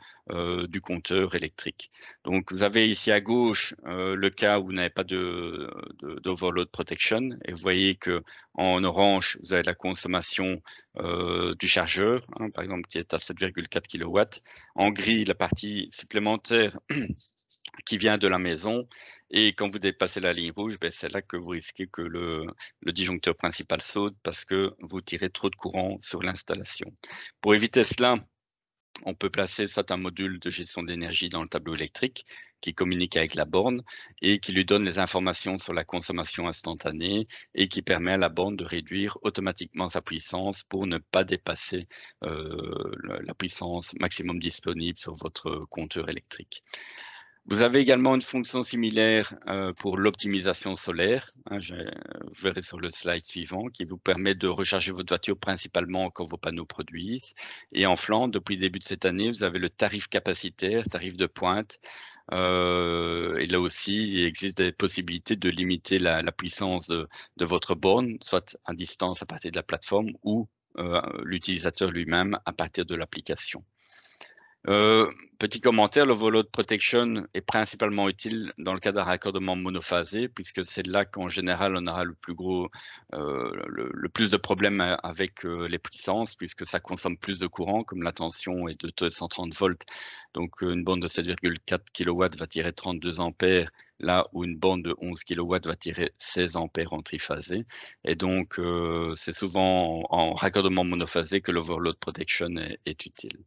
du compteur électrique. Donc, vous avez ici à gauche le cas où vous n'avez pas d'overload protection. Et vous voyez que en orange, vous avez la consommation du chargeur, hein, par exemple, qui est à 7,4 kW. En gris, la partie supplémentaire qui vient de la maison. Et quand vous dépassez la ligne rouge, ben, c'est là que vous risquez que le disjoncteur principal saute parce que vous tirez trop de courant sur l'installation. Pour éviter cela, on peut placer soit un module de gestion d'énergie dans le tableau électrique qui communique avec la borne et qui lui donne les informations sur la consommation instantanée et qui permet à la borne de réduire automatiquement sa puissance pour ne pas dépasser la puissance maximum disponible sur votre compteur électrique. Vous avez également une fonction similaire pour l'optimisation solaire, hein, je verrai sur le slide suivant, qui vous permet de recharger votre voiture principalement quand vos panneaux produisent. Et en Flandre, depuis le début de cette année, vous avez le tarif capacitaire, tarif de pointe. Et là aussi, il existe des possibilités de limiter la puissance de votre borne, soit à distance à partir de la plateforme ou l'utilisateur lui-même à partir de l'application. Petit commentaire, l'overload protection est principalement utile dans le cas d'un raccordement monophasé, puisque c'est là qu'en général on aura le plus de problèmes avec les puissances, puisque ça consomme plus de courant, comme la tension est de 230 volts. Donc une borne de 7,4 kW va tirer 32 ampères, là où une borne de 11 kW va tirer 16 ampères en triphasé. Et donc c'est souvent en raccordement monophasé que l'overload protection est utile.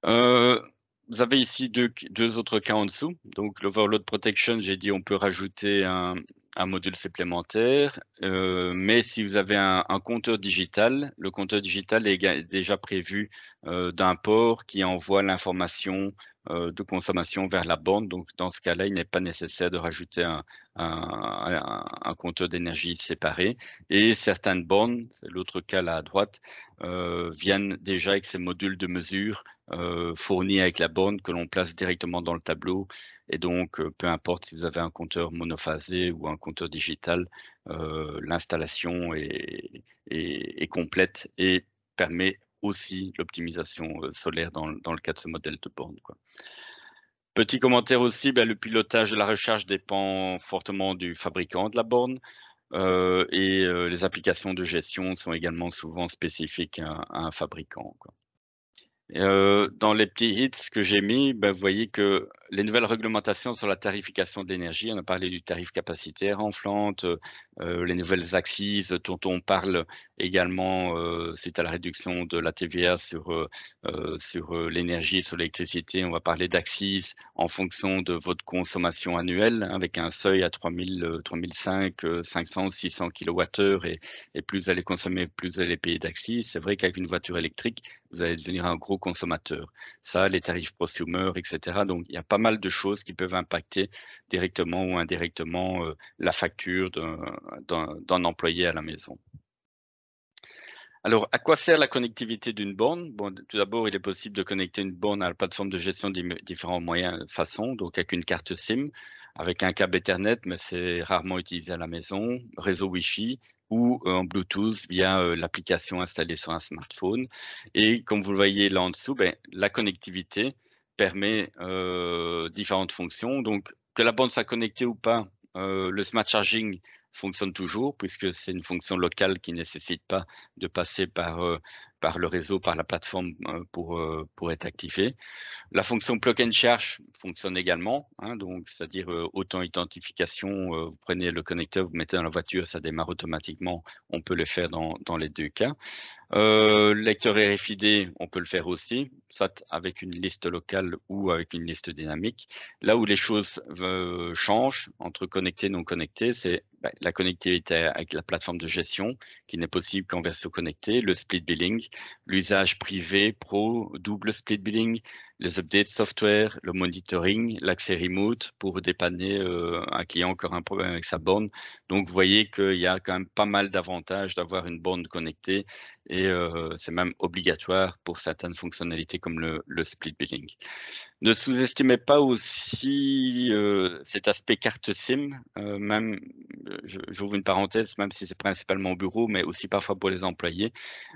Vous avez ici deux autres cas en dessous. Donc, l'overload protection, j'ai dit on peut rajouter un module supplémentaire, mais si vous avez un compteur digital, le compteur digital est déjà prévu d'un port qui envoie l'information de consommation vers la borne. Donc, dans ce cas-là, il n'est pas nécessaire de rajouter un compteur d'énergie séparé. Et certaines bornes, c'est l'autre cas là à droite, viennent déjà avec ces modules de mesure fournis avec la borne que l'on place directement dans le tableau. Et donc, peu importe si vous avez un compteur monophasé ou un compteur digital, l'installation est complète et permet aussi l'optimisation solaire dans le cas de ce modèle de borne, quoi. Petit commentaire aussi, ben, le pilotage de la recharge dépend fortement du fabricant de la borne. Les applications de gestion sont également souvent spécifiques à un fabricant, quoi. Dans les petits hits que j'ai mis, ben, vous voyez que les nouvelles réglementations sur la tarification d'énergie, on a parlé du tarif capacitaire en Flandre, les nouvelles axes dont on parle également suite à la réduction de la TVA sur l'énergie et sur l'électricité. On va parler d'axes en fonction de votre consommation annuelle, avec un seuil à 3000, 3005, 500, 600 kWh et plus vous allez consommer, plus vous allez payer d'axes. C'est vrai qu'avec une voiture électrique, vous allez devenir un gros consommateur. Ça, les tarifs prosumer, etc. Donc, il y a pas mal de choses qui peuvent impacter directement ou indirectement la facture d'un employé à la maison. Alors, à quoi sert la connectivité d'une borne? Bon, tout d'abord, il est possible de connecter une borne à la plateforme de gestion de différents moyens de façon, donc avec une carte SIM, avec un câble Ethernet, mais c'est rarement utilisé à la maison, réseau Wi-Fi ou en Bluetooth via l'application installée sur un smartphone. Et comme vous le voyez là en dessous, ben, la connectivité permet différentes fonctions. Donc, que la borne soit connectée ou pas, le smart charging fonctionne toujours puisque c'est une fonction locale qui ne nécessite pas de passer par par le réseau, par la plateforme pour être activé. La fonction plug and charge fonctionne également, hein, donc c'est-à-dire auto-identification, vous prenez le connecteur, vous mettez dans la voiture, ça démarre automatiquement, on peut le faire dans les deux cas. Lecteur RFID, on peut le faire aussi, soit avec une liste locale ou avec une liste dynamique. Là où les choses changent entre connecté et non connecté, c'est la connectivité avec la plateforme de gestion qui n'est possible qu'en version connectée, le split billing, l'usage privé, pro, double split billing, les updates software, le monitoring, l'accès remote pour dépanner un client qui aura un problème avec sa borne. Donc, vous voyez qu'il y a quand même pas mal d'avantages d'avoir une borne connectée et c'est même obligatoire pour certaines fonctionnalités comme le split billing. Ne sous-estimez pas aussi cet aspect carte SIM, même, j'ouvre une parenthèse, même si c'est principalement au bureau, mais aussi parfois pour les employés.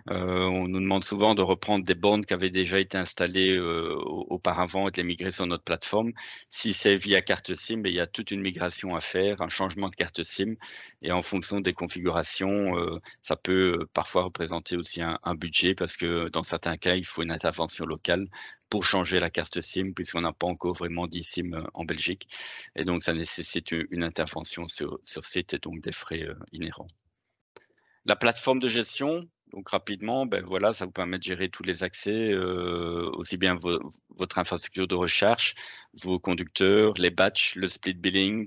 On nous demande souvent de reprendre des bornes qui avaient déjà été installées auparavant et de les migrer sur notre plateforme. Si c'est via carte SIM, il y a toute une migration à faire, un changement de carte SIM. Et en fonction des configurations, ça peut parfois représenter aussi un budget parce que dans certains cas, il faut une intervention locale pour changer la carte SIM puisqu'on n'a pas encore vraiment d'eSIM en Belgique. Et donc, ça nécessite une intervention sur site et donc des frais inhérents. La plateforme de gestion, donc rapidement, ben voilà, ça vous permet de gérer tous les accès, aussi bien votre infrastructure de recherche, vos conducteurs, les batchs, le split billing,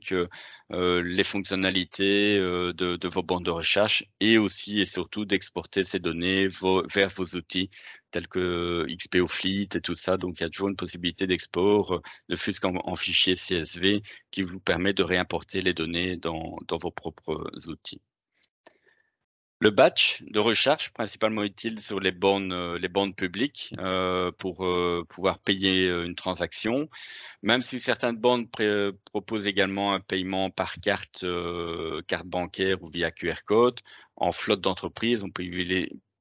les fonctionnalités de vos bornes de recherche et aussi et surtout d'exporter ces données vers vos outils tels que XPO Fleet et tout ça. Donc, il y a toujours une possibilité d'export, ne fût-ce qu'en fichier CSV qui vous permet de réimporter les données dans vos propres outils. Le batch de recherche, principalement utile sur les bornes publiques pour pouvoir payer une transaction, même si certaines bornes proposent également un paiement par carte, carte bancaire ou via QR code. En flotte d'entreprise, on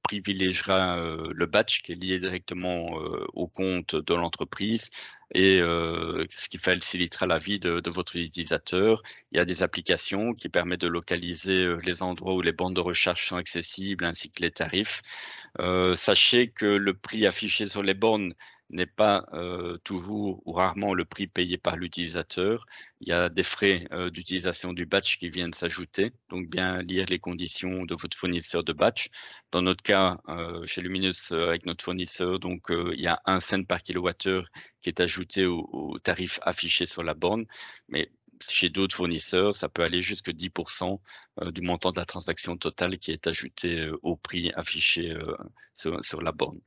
privilégiera le batch qui est lié directement au compte de l'entreprise et ce qui facilitera la vie de votre utilisateur. Il y a des applications qui permettent de localiser les endroits où les bornes de recharge sont accessibles ainsi que les tarifs. Sachez que le prix affiché sur les bornes n'est pas toujours ou rarement le prix payé par l'utilisateur. Il y a des frais d'utilisation du batch qui viennent s'ajouter, donc bien lire les conditions de votre fournisseur de batch. Dans notre cas, chez Luminous, avec notre fournisseur, donc il y a 1 cent par kilowattheure qui est ajouté au tarif affiché sur la borne, mais chez d'autres fournisseurs, ça peut aller jusqu'à 10% du montant de la transaction totale qui est ajouté au prix affiché sur la borne.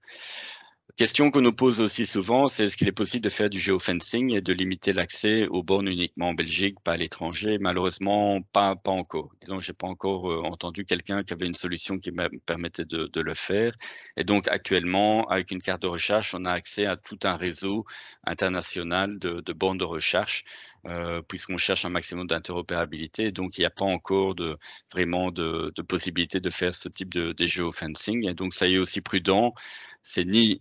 Question qu'on nous pose aussi souvent, c'est est-ce qu'il est possible de faire du géofencing et de limiter l'accès aux bornes uniquement en Belgique, pas à l'étranger? Malheureusement, pas encore. Disons, j'ai pas encore entendu quelqu'un qui avait une solution qui me permettait de le faire. Et donc, actuellement, avec une carte de recherche, on a accès à tout un réseau international de bornes de recherche, puisqu'on cherche un maximum d'interopérabilité. Donc, il n'y a pas encore vraiment de possibilité de faire ce type de géofencing. Et donc, ça y est aussi prudent. C'est ni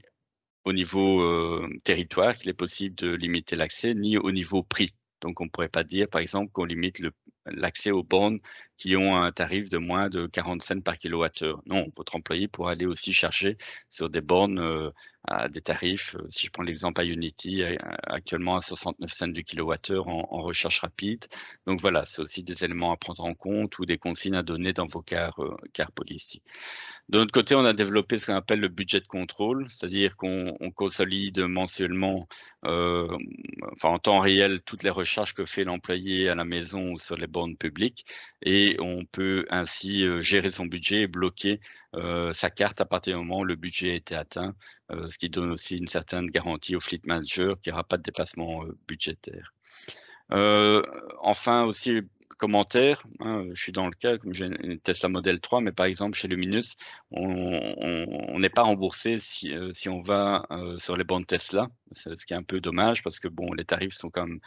au niveau territoire qu'il est possible de limiter l'accès, ni au niveau prix. Donc, on ne pourrait pas dire, par exemple, qu'on limite l'accès aux bornes qui ont un tarif de moins de 40 cents par kilowattheure. Non, votre employé pourra aller aussi chercher sur des bornes à des tarifs, si je prends l'exemple Ionity, actuellement à 69 cents du kilowattheure en recherche rapide. Donc voilà, c'est aussi des éléments à prendre en compte ou des consignes à donner dans vos car policy. De notre côté, on a développé ce qu'on appelle le budget de contrôle, c'est-à-dire qu'on consolide mensuellement, enfin en temps réel, toutes les recherches que fait l'employé à la maison ou sur les bornes publiques, et on peut ainsi gérer son budget et bloquer sa carte à partir du moment où le budget a été atteint, ce qui donne aussi une certaine garantie au fleet manager qu'il n'y aura pas de dépassement budgétaire. Enfin aussi, commentaire, hein, je suis dans le cas, comme j'ai une Tesla Model 3, mais par exemple chez Luminous, on n'est pas remboursé si on va sur les bornes Tesla, ce qui est un peu dommage parce que bon, les tarifs sont quand même,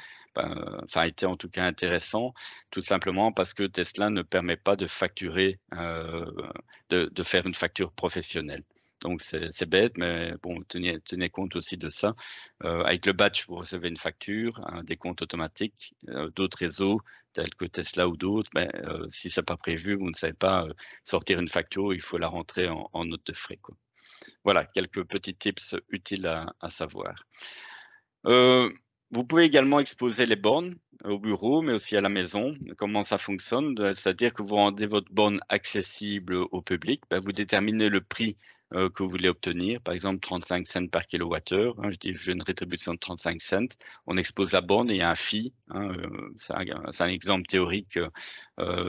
enfin étaient en tout cas intéressants, tout simplement parce que Tesla ne permet pas de facturer, de faire une facture professionnelle. Donc c'est bête, mais bon, tenez compte aussi de ça. Avec le batch, vous recevez une facture, un décompte automatique. D'autres réseaux, tels que Tesla ou d'autres, si c'est pas prévu, vous ne savez pas sortir une facture, il faut la rentrer en note de frais, quoi. voilà, quelques petits tips utiles à savoir. Vous pouvez également exposer les bornes au bureau, mais aussi à la maison. Comment ça fonctionne? C'est-à-dire que vous rendez votre borne accessible au public. Ben, vous déterminez le prix que vous voulez obtenir, par exemple 35 cents par kilowattheure. Hein, je dis j'ai une rétribution de 35 cents. On expose la borne et il y a un fee. Hein, c'est un exemple théorique.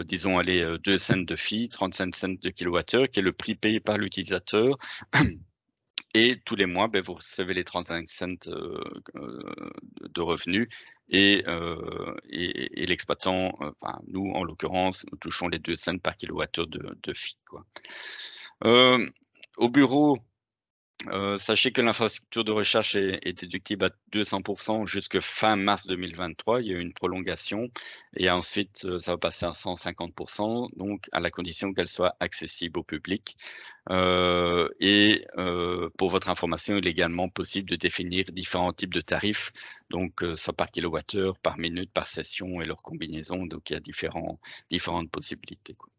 Disons, allez, 2 cents de fee, 35 cents de kilowattheure, qui est le prix payé par l'utilisateur. Et tous les mois, ben, vous recevez les 35 cents de revenus et l'exploitant, enfin nous en l'occurrence, nous touchons les 2 cents par kilowattheure de fee, quoi. Au bureau, sachez que l'infrastructure de recherche est déductible à 200% jusqu'à fin mars 2023. Il y a eu une prolongation et ensuite ça va passer à 150%, donc à la condition qu'elle soit accessible au public. Pour votre information, il est également possible de définir différents types de tarifs, donc soit par kilowattheure, par minute, par session et leur combinaison. Donc il y a différentes possibilités, quoi.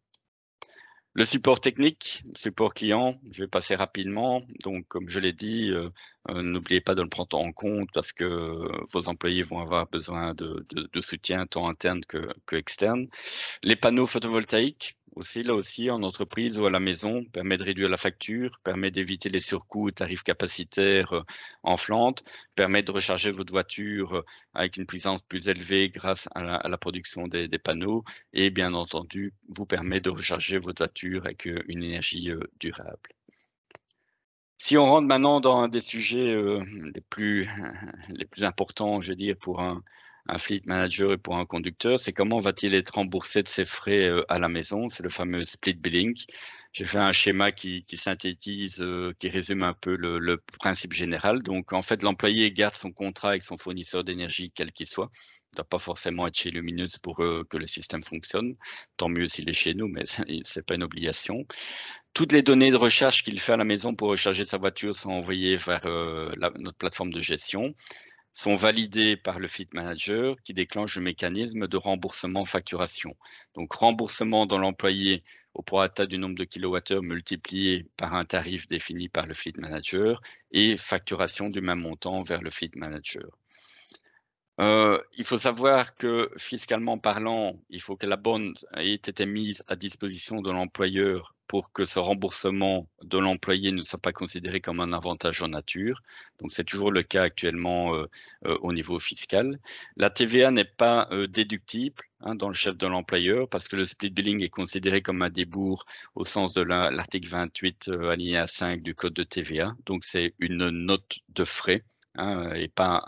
Le support technique, support client, je vais passer rapidement. Donc, comme je l'ai dit, n'oubliez pas de le prendre en compte parce que vos employés vont avoir besoin de soutien tant interne que externe. Les panneaux photovoltaïques, aussi, là aussi, en entreprise ou à la maison, permet de réduire la facture, permet d'éviter les surcoûts et tarifs capacitaires enflantes, permet de recharger votre voiture avec une puissance plus élevée grâce à la production des panneaux et bien entendu, vous permet de recharger votre voiture avec une énergie durable. Si on rentre maintenant dans un des sujets les plus importants, je veux dire, pour un fleet manager et pour un conducteur, c'est comment va-t-il être remboursé de ses frais à la maison? C'est le fameux split billing. J'ai fait un schéma qui synthétise, qui résume un peu le principe général. Donc, en fait, l'employé garde son contrat avec son fournisseur d'énergie, quel qu'il soit. Il ne doit pas forcément être chez Luminous pour que le système fonctionne. Tant mieux s'il est chez nous, mais c'est pas une obligation. Toutes les données de recherche qu'il fait à la maison pour recharger sa voiture sont envoyées vers notre plateforme de gestion, sont validées par le Fleet Manager qui déclenche le mécanisme de remboursement facturation. Donc remboursement dans l'employé au prorata du nombre de kilowattheures multiplié par un tarif défini par le Fleet Manager et facturation du même montant vers le Fleet Manager. Il faut savoir que fiscalement parlant, il faut que la borne ait été mise à disposition de l'employeur pour que ce remboursement de l'employé ne soit pas considéré comme un avantage en nature. Donc c'est toujours le cas actuellement au niveau fiscal. La TVA n'est pas déductible dans le chef de l'employeur parce que le split billing est considéré comme un débours au sens de l'article 28 alinéa 5 du code de TVA. Donc c'est une note de frais. Et pas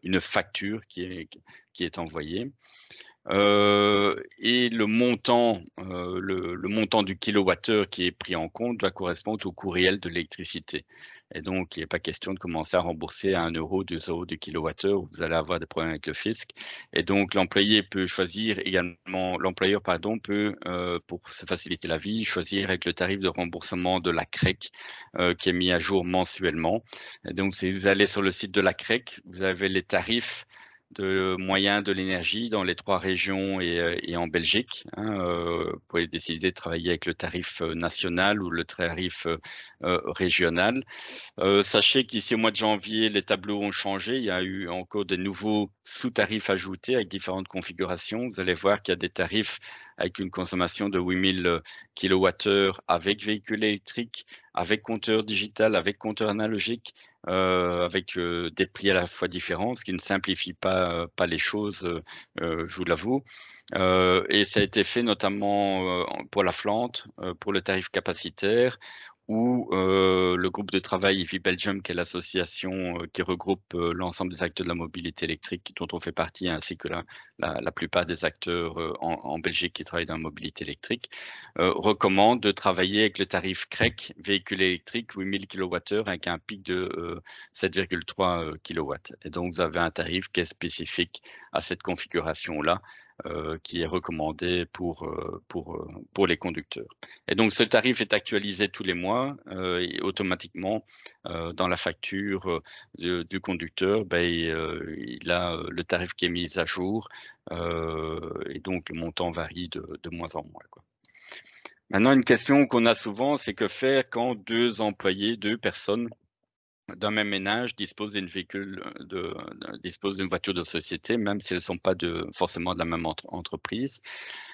une facture qui est envoyée. Et le montant du kilowattheure qui est pris en compte doit correspondre au coût réel de l'électricité. Et donc, il n'est pas question de commencer à rembourser à 1 euro, 2 euros du kilowattheure, vous allez avoir des problèmes avec le fisc. Et donc, l'employeur, peut, pour se faciliter la vie, choisir avec le tarif de remboursement de la CREC qui est mis à jour mensuellement. Et donc, si vous allez sur le site de la CREC, vous avez les tarifs de moyens de l'énergie dans les 3 régions et en Belgique. Vous pouvez décider de travailler avec le tarif national ou le tarif régional. Sachez qu'ici, au mois de janvier, les tableaux ont changé. Il y a eu encore de nouveaux sous-tarifs ajoutés avec différentes configurations. Vous allez voir qu'il y a des tarifs avec une consommation de 8000 kWh avec véhicule électrique, avec compteur digital, avec compteur analogique, avec des prix à la fois différents, ce qui ne simplifie pas les choses, je vous l'avoue. Et ça a été fait notamment pour la Flandre, pour le tarif capacitaire, où le groupe de travail EV Belgium, qui est l'association qui regroupe l'ensemble des acteurs de la mobilité électrique dont on fait partie, ainsi que la plupart des acteurs en Belgique qui travaillent dans la mobilité électrique, recommande de travailler avec le tarif CREC, véhicule électrique, 8000 kWh avec un pic de 7,3 kW. Et donc, vous avez un tarif qui est spécifique à cette configuration-là, qui est recommandé pour les conducteurs. Et donc, ce tarif est actualisé tous les mois et automatiquement dans la facture du conducteur, il a le tarif qui est mis à jour et donc le montant varie de moins en moins, quoi. Maintenant, une question qu'on a souvent, c'est que faire quand deux employés, deux personnes d'un même ménage disposent disposent d'une voiture de société, même si elles ne sont pas forcément de la même entreprise.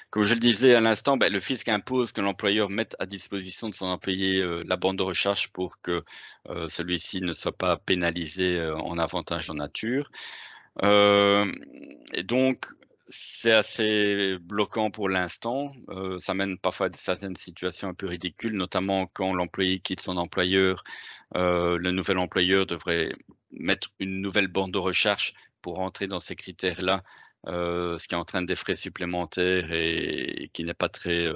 Comme je le disais à l'instant, le fisc impose que l'employeur mette à disposition de son employé la borne de recharge pour que celui-ci ne soit pas pénalisé en avantage en nature. Et donc, c'est assez bloquant pour l'instant. Ça mène parfois à certaines situations un peu ridicules, notamment quand l'employé quitte son employeur. Le nouvel employeur devrait mettre une nouvelle borne de recharge pour entrer dans ces critères-là, ce qui entraîne des frais supplémentaires et qui n'est pas très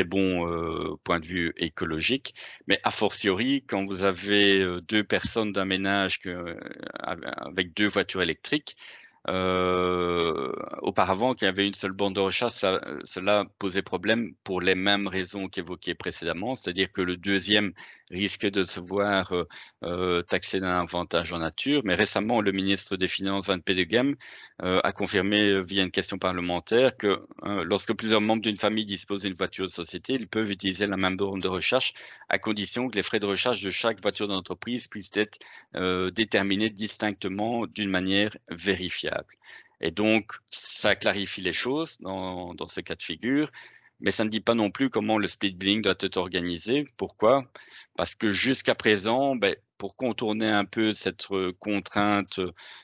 bon point de vue écologique. Mais a fortiori, quand vous avez deux personnes d'un ménage avec deux voitures électriques, auparavant, qu'il y avait une seule borne de recharge, cela posait problème pour les mêmes raisons qu'évoquées précédemment, c'est-à-dire que le deuxième risque de se voir taxé d'un avantage en nature. Mais récemment, le ministre des Finances, Van Petegem, a confirmé via une question parlementaire que lorsque plusieurs membres d'une famille disposent d'une voiture de société, ils peuvent utiliser la même borne de recharge à condition que les frais de recharge de chaque voiture d'entreprise puissent être déterminés distinctement d'une manière vérifiable. Et donc, ça clarifie les choses dans ce cas de figure, mais ça ne dit pas non plus comment le split billing doit être organisé. Pourquoi? Parce que jusqu'à présent, pour contourner un peu cette contrainte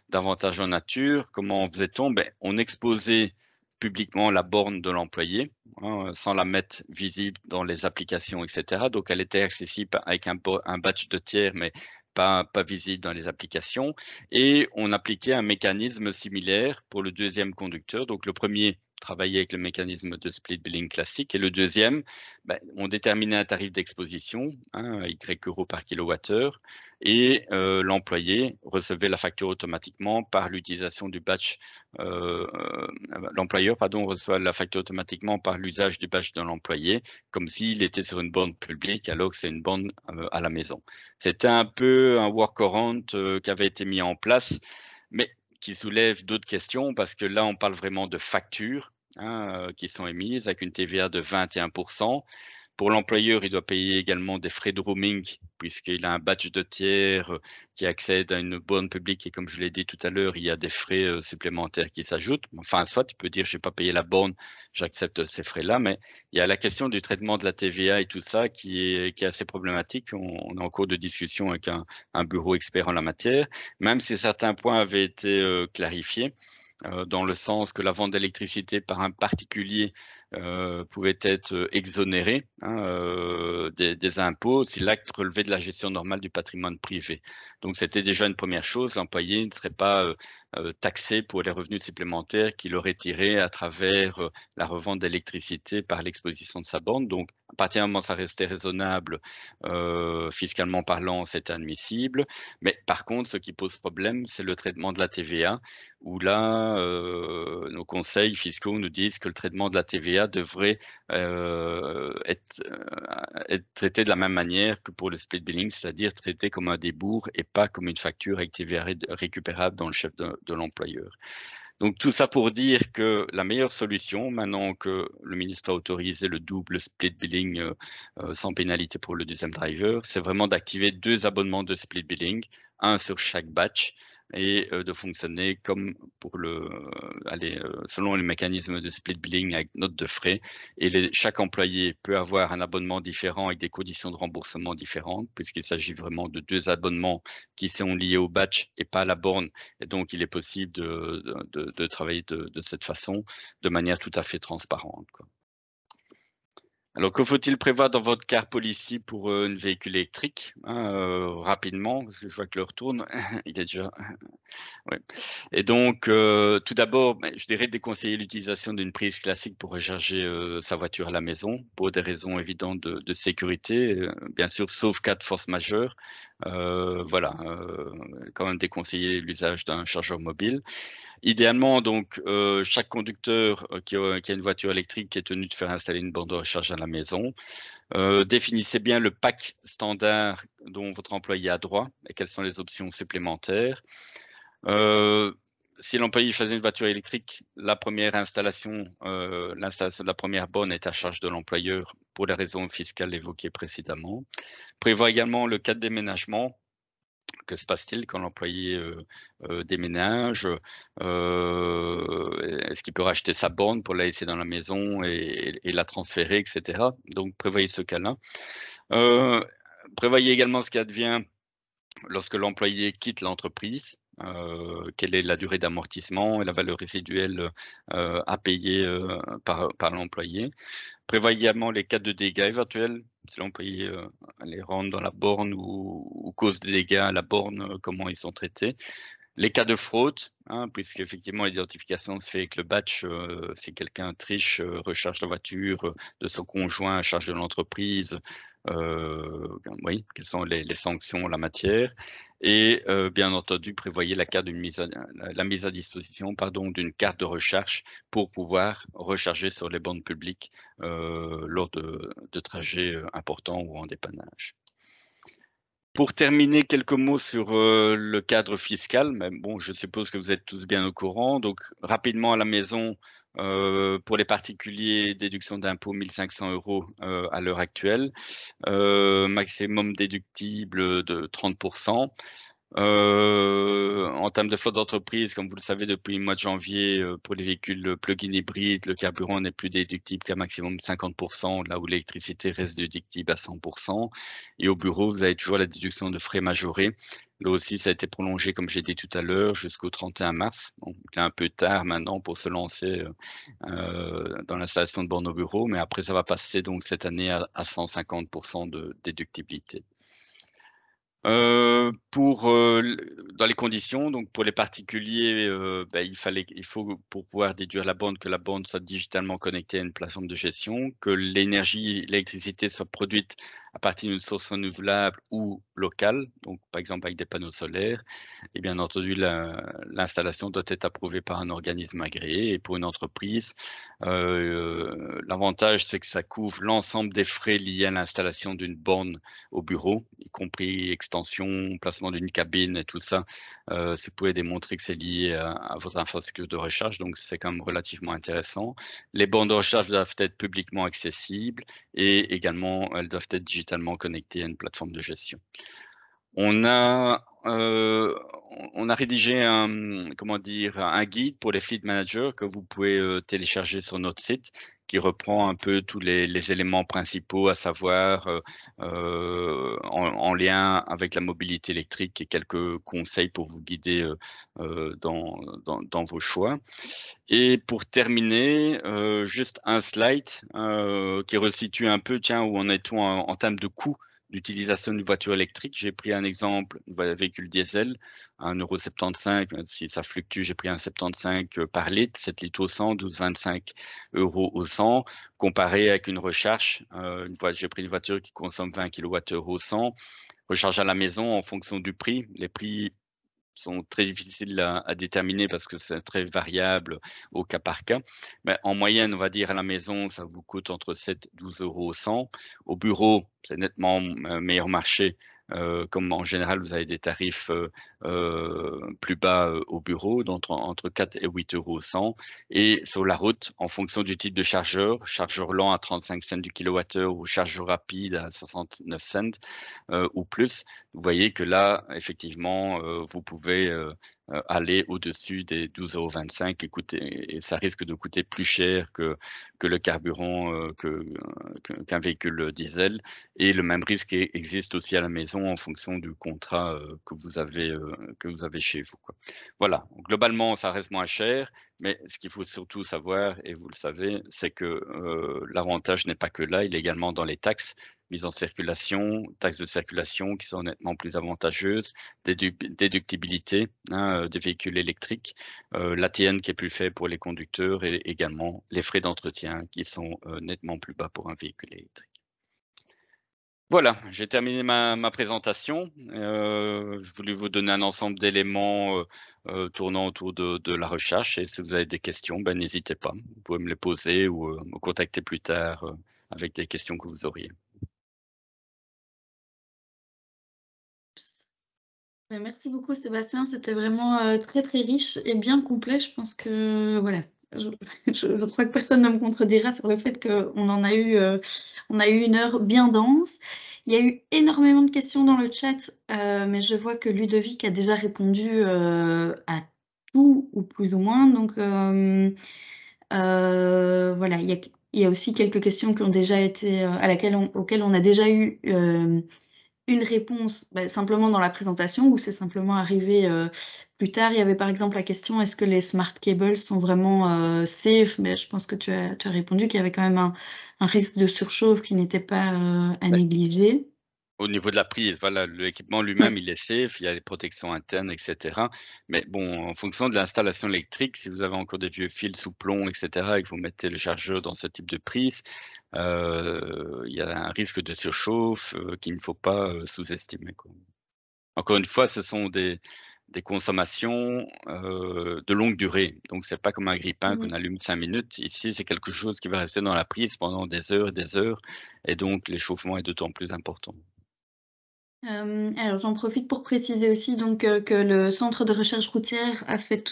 d'avantage en nature, comment faisait-on? On exposait publiquement la borne de l'employé, sans la mettre visible dans les applications, etc. Donc, elle était accessible avec un badge de tiers, mais pas visible dans les applications. Et on appliquait un mécanisme similaire pour le deuxième conducteur. Donc, le premier travaillait avec le mécanisme de split billing classique et le deuxième, on déterminait un tarif d'exposition, Y euros par kilowattheure, et l'employé recevait la facture automatiquement par l'utilisation du badge. L'employeur, pardon, reçoit la facture automatiquement par l'usage du badge de l'employé, comme s'il était sur une borne publique alors que c'est une borne à la maison. C'était un peu un workaround qui avait été mis en place, mais qui soulève d'autres questions parce que là, on parle vraiment de factures qui sont émises avec une TVA de 21%. Pour l'employeur, il doit payer également des frais de roaming puisqu'il a un badge de tiers qui accède à une borne publique et comme je l'ai dit tout à l'heure, il y a des frais supplémentaires qui s'ajoutent. Enfin, soit tu peux dire je n'ai pas payé la borne, j'accepte ces frais-là, mais il y a la question du traitement de la TVA et tout ça qui est assez problématique. On est en cours de discussion avec un bureau expert en la matière, même si certains points avaient été clarifiés dans le sens que la vente d'électricité par un particulier pouvait être exonérée des impôts si l'acte relevait de la gestion normale du patrimoine privé. Donc c'était déjà une première chose, l'employé ne serait pas taxé pour les revenus supplémentaires qu'il aurait tirés à travers la revente d'électricité par l'exposition de sa borne. Donc à partir du moment où ça restait raisonnable, fiscalement parlant, c'est admissible. Mais par contre, ce qui pose problème, c'est le traitement de la TVA où là, nos conseils fiscaux nous disent que le traitement de la TVA devrait être traité de la même manière que pour le split billing, c'est-à-dire traité comme un débours et pas comme une facture avec TVA récupérable dans le chef de l'employeur. Donc tout ça pour dire que la meilleure solution, maintenant que le ministre a autorisé le double split billing sans pénalité pour le deuxième driver, c'est vraiment d'activer deux abonnements de split billing, un sur chaque batch, et de fonctionner comme pour selon les mécanismes de split billing avec note de frais. Et chaque employé peut avoir un abonnement différent avec des conditions de remboursement différentes, puisqu'il s'agit vraiment de deux abonnements qui sont liés au batch et pas à la borne. Et donc, il est possible de travailler de cette façon, de manière tout à fait transparente, quoi. Alors, que faut-il prévoir dans votre car policy pour une véhicule électrique rapidement, parce que je vois que l'heure tourne, il est déjà... Ouais. Et donc, tout d'abord, je dirais déconseiller l'utilisation d'une prise classique pour recharger sa voiture à la maison, pour des raisons évidentes de sécurité, bien sûr, sauf cas de force majeure. Voilà, quand même déconseiller l'usage d'un chargeur mobile. Idéalement, donc, chaque conducteur qui a une voiture électrique est tenu de faire installer une borne de recharge à la maison. Définissez bien le pack standard dont votre employé a droit et quelles sont les options supplémentaires. si l'employé choisit une voiture électrique, la première installation, l'installation de la première borne est à charge de l'employeur pour les raisons fiscales évoquées précédemment. Prévoit également le cas de déménagement. Que se passe-t-il quand l'employé déménage? Est-ce qu'il peut racheter sa borne pour la laisser dans la maison et la transférer, etc. Donc, prévoyez ce cas-là. Prévoyez également ce qui advient lorsque l'employé quitte l'entreprise. Quelle est la durée d'amortissement et la valeur résiduelle à payer par l'employé. Prévoit également les cas de dégâts éventuels, si l'employé les rentre dans la borne ou cause des dégâts à la borne, comment ils sont traités. Les cas de fraude, hein, puisqu'effectivement l'identification se fait avec le badge, si quelqu'un triche, recharge la voiture de son conjoint à charge de l'entreprise, oui, quelles sont les sanctions en la matière et bien entendu prévoyez la mise à disposition d'une carte de recharge pour pouvoir recharger sur les bornes publiques lors de trajets importants ou en dépannage. Pour terminer, quelques mots sur le cadre fiscal, mais bon, je suppose que vous êtes tous bien au courant. Donc, rapidement à la maison, pour les particuliers, déduction d'impôt 1 500 € à l'heure actuelle, maximum déductible de 30%. En termes de flotte d'entreprise, comme vous le savez, depuis le mois de janvier, pour les véhicules plug-in hybrides, le carburant n'est plus déductible qu'à maximum 50%, là où l'électricité reste déductible à 100%. Et au bureau, vous avez toujours la déduction de frais majorés. Là aussi, ça a été prolongé, comme j'ai dit tout à l'heure, jusqu'au 31 mars. Donc, il est un peu tard maintenant pour se lancer dans l'installation de bornes au bureau, mais après, ça va passer donc cette année à 150% de déductibilité. Dans les conditions, donc pour les particuliers, il faut pour pouvoir déduire la borne, que la borne soit digitalement connectée à une plateforme de gestion, que l'électricité soit produite à partir d'une source renouvelable ou locale, donc par exemple avec des panneaux solaires. Et bien entendu, l'installation doit être approuvée par un organisme agréé. Et pour une entreprise, l'avantage, c'est que ça couvre l'ensemble des frais liés à l'installation d'une borne au bureau, y compris extension, placement d'une cabine et tout ça. Si vous pouvez démontrer que c'est lié à votre infrastructure de recharge, donc c'est quand même relativement intéressant. Les bornes de recharge doivent être publiquement accessibles et également elles doivent être digitalement connectées à une plateforme de gestion. On a rédigé un guide pour les fleet managers que vous pouvez télécharger sur notre site, qui reprend un peu tous les éléments principaux, à savoir en lien avec la mobilité électrique et quelques conseils pour vous guider dans vos choix. Et pour terminer, juste un slide qui resitue un peu, où en est-on en termes de coût d'utilisation d'une voiture électrique. J'ai pris un exemple, un véhicule diesel, 1,75 €, si ça fluctue, j'ai pris un 75 par litre, 7 litres au 100, 12,25 € au 100, comparé avec une recharge. J'ai pris une voiture qui consomme 20 kWh au 100, recharge à la maison en fonction du prix. Les prix sont très difficiles à déterminer parce que c'est très variable au cas par cas. Mais en moyenne, on va dire à la maison, ça vous coûte entre 7 et 12 € au 100. Au bureau, c'est nettement meilleur marché. Comme en général, vous avez des tarifs plus bas au bureau, entre 4 et 8 € au 100. Et sur la route, en fonction du type de chargeur, chargeur lent à 35 cents du kilowattheure ou chargeur rapide à 69 cents ou plus, vous voyez que là, effectivement, vous pouvez aller au-dessus des 12,25 € et ça risque de coûter plus cher que le carburant, qu'un véhicule diesel. Et le même risque existe aussi à la maison en fonction du contrat que vous avez chez vous, quoi. Voilà, globalement, ça reste moins cher, mais ce qu'il faut surtout savoir, et vous le savez, c'est que l'avantage n'est pas que là, il est également dans les taxes. Mise en circulation, taxes de circulation qui sont nettement plus avantageuses, déductibilité des véhicules électriques, l'ATN qui est plus fait pour les conducteurs et également les frais d'entretien qui sont nettement plus bas pour un véhicule électrique. Voilà, j'ai terminé ma présentation. Je voulais vous donner un ensemble d'éléments tournant autour de la recherche et si vous avez des questions, n'hésitez pas. Vous pouvez me les poser ou me contacter plus tard avec des questions que vous auriez. Merci beaucoup Sébastien, c'était vraiment, très, très riche et bien complet. Je pense que voilà, je je crois que personne ne me contredira sur le fait qu'on en a eu, on a eu une heure bien dense. Il y a eu énormément de questions dans le chat, mais je vois que Ludovic a déjà répondu, à tout ou plus ou moins donc voilà, il y a aussi quelques questions qui ont déjà été, auxquelles on a déjà eu, une réponse, simplement dans la présentation ou c'est simplement arrivé, plus tard. Il y avait par exemple la question: «Est-ce que les smart cables sont vraiment, safe?» mais je pense que tu as répondu qu'il y avait quand même un risque de surchauffe qui n'était pas, à négliger. Au niveau de la prise, voilà, l'équipement lui-même, Oui. il est safe, il y a les protections internes et cetera. Mais bon, en fonction de l'installation électrique, si vous avez encore des vieux fils sous plomb et cetera et que vous mettez le chargeur dans ce type de prise, il y a un risque de surchauffe, qu'il ne faut pas, sous-estimer, quoi. Encore une fois, ce sont des consommations, de longue durée. Donc c'est pas comme un grille-pain qu'on Mmh. allume 5 minutes. Ici, c'est quelque chose qui va rester dans la prise pendant des heures et donc l'échauffement est d'autant plus important. Alors j'en profite pour préciser aussi donc, que le centre de recherche routière a fait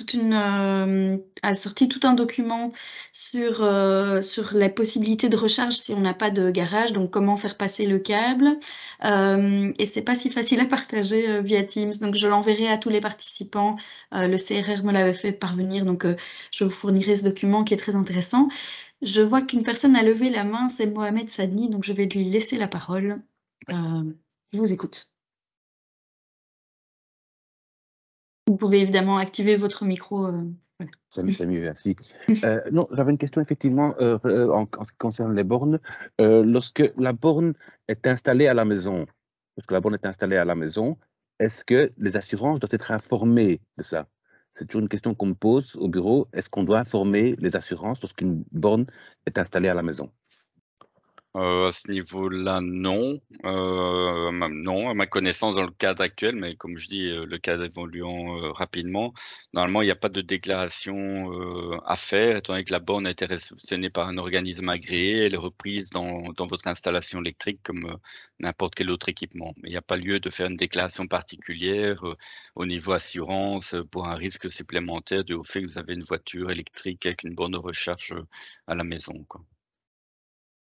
a sorti tout un document sur la possibilité de recharge si on n'a pas de garage, donc comment faire passer le câble. Et c'est pas si facile à partager, via Teams, donc je l'enverrai à tous les participants. Le CRR me l'avait fait parvenir, donc je vous fournirai ce document qui est très intéressant. Je vois qu'une personne a levé la main, c'est Mohamed Sadni, donc je vais lui laisser la parole. Je vous écoute. Vous pouvez évidemment activer votre micro, voilà. C'est mieux, merci. Non, j'avais une question effectivement, en ce qui concerne les bornes. Lorsque la borne est installée à la maison, est-ce que les assurances doivent être informées de ça? C'est toujours une question qu'on me pose au bureau. Est-ce qu'on doit informer les assurances lorsqu'une borne est installée à la maison? À ce niveau-là, non. Non, à ma connaissance dans le cadre actuel, mais comme je dis, le cadre évoluant, rapidement. Normalement, il n'y a pas de déclaration, à faire étant donné que la borne a été réceptionnée par un organisme agréé. Elle est reprise dans votre installation électrique comme, n'importe quel autre équipement. Mais il n'y a pas lieu de faire une déclaration particulière, au niveau assurance, pour un risque supplémentaire dû au fait que vous avez une voiture électrique avec une borne de recharge, à la maison, quoi.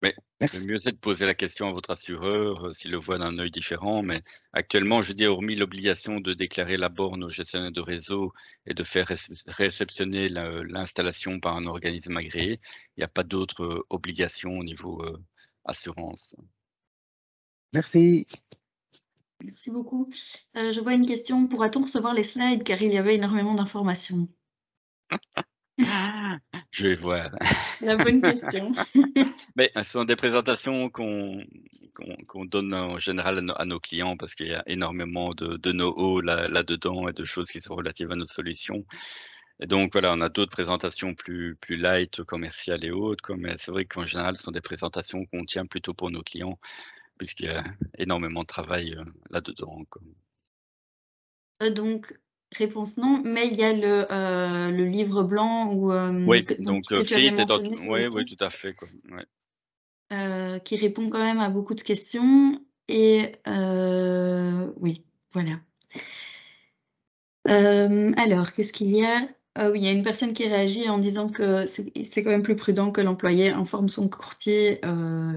Mais le Merci. mieux, c'est de poser la question à votre assureur, s'il le voit d'un œil différent. Mais actuellement, je dis, hormis l'obligation de déclarer la borne au gestionnaire de réseau et de faire réceptionner l'installation par un organisme agréé, il n'y a pas d'autres obligations au niveau assurance. Merci. Merci beaucoup. Je vois une question: «Pourra-t-on recevoir les slides?» car il y avait énormément d'informations. Je vais voir. La bonne question. Mais ce sont des présentations qu'on donne en général à nos clients parce qu'il y a énormément de know-how là-dedans et de choses qui sont relatives à nos solutions. Et donc voilà, on a d'autres présentations plus light, commerciales et autres, quoi, mais c'est vrai qu'en général, ce sont des présentations qu'on tient plutôt pour nos clients puisqu'il y a énormément de travail, là-dedans, quoi. Donc réponse non, mais il y a le livre blanc ou Oui, donc donc que tu avais Create est en mentionné sur le oui, oui, site, tout à fait, quoi, ouais. qui répond quand même à beaucoup de questions et oui, voilà. Alors qu'est-ce qu'il y a? Oui, il y a une personne qui réagit en disant que c'est quand même plus prudent que l'employé informe son courtier,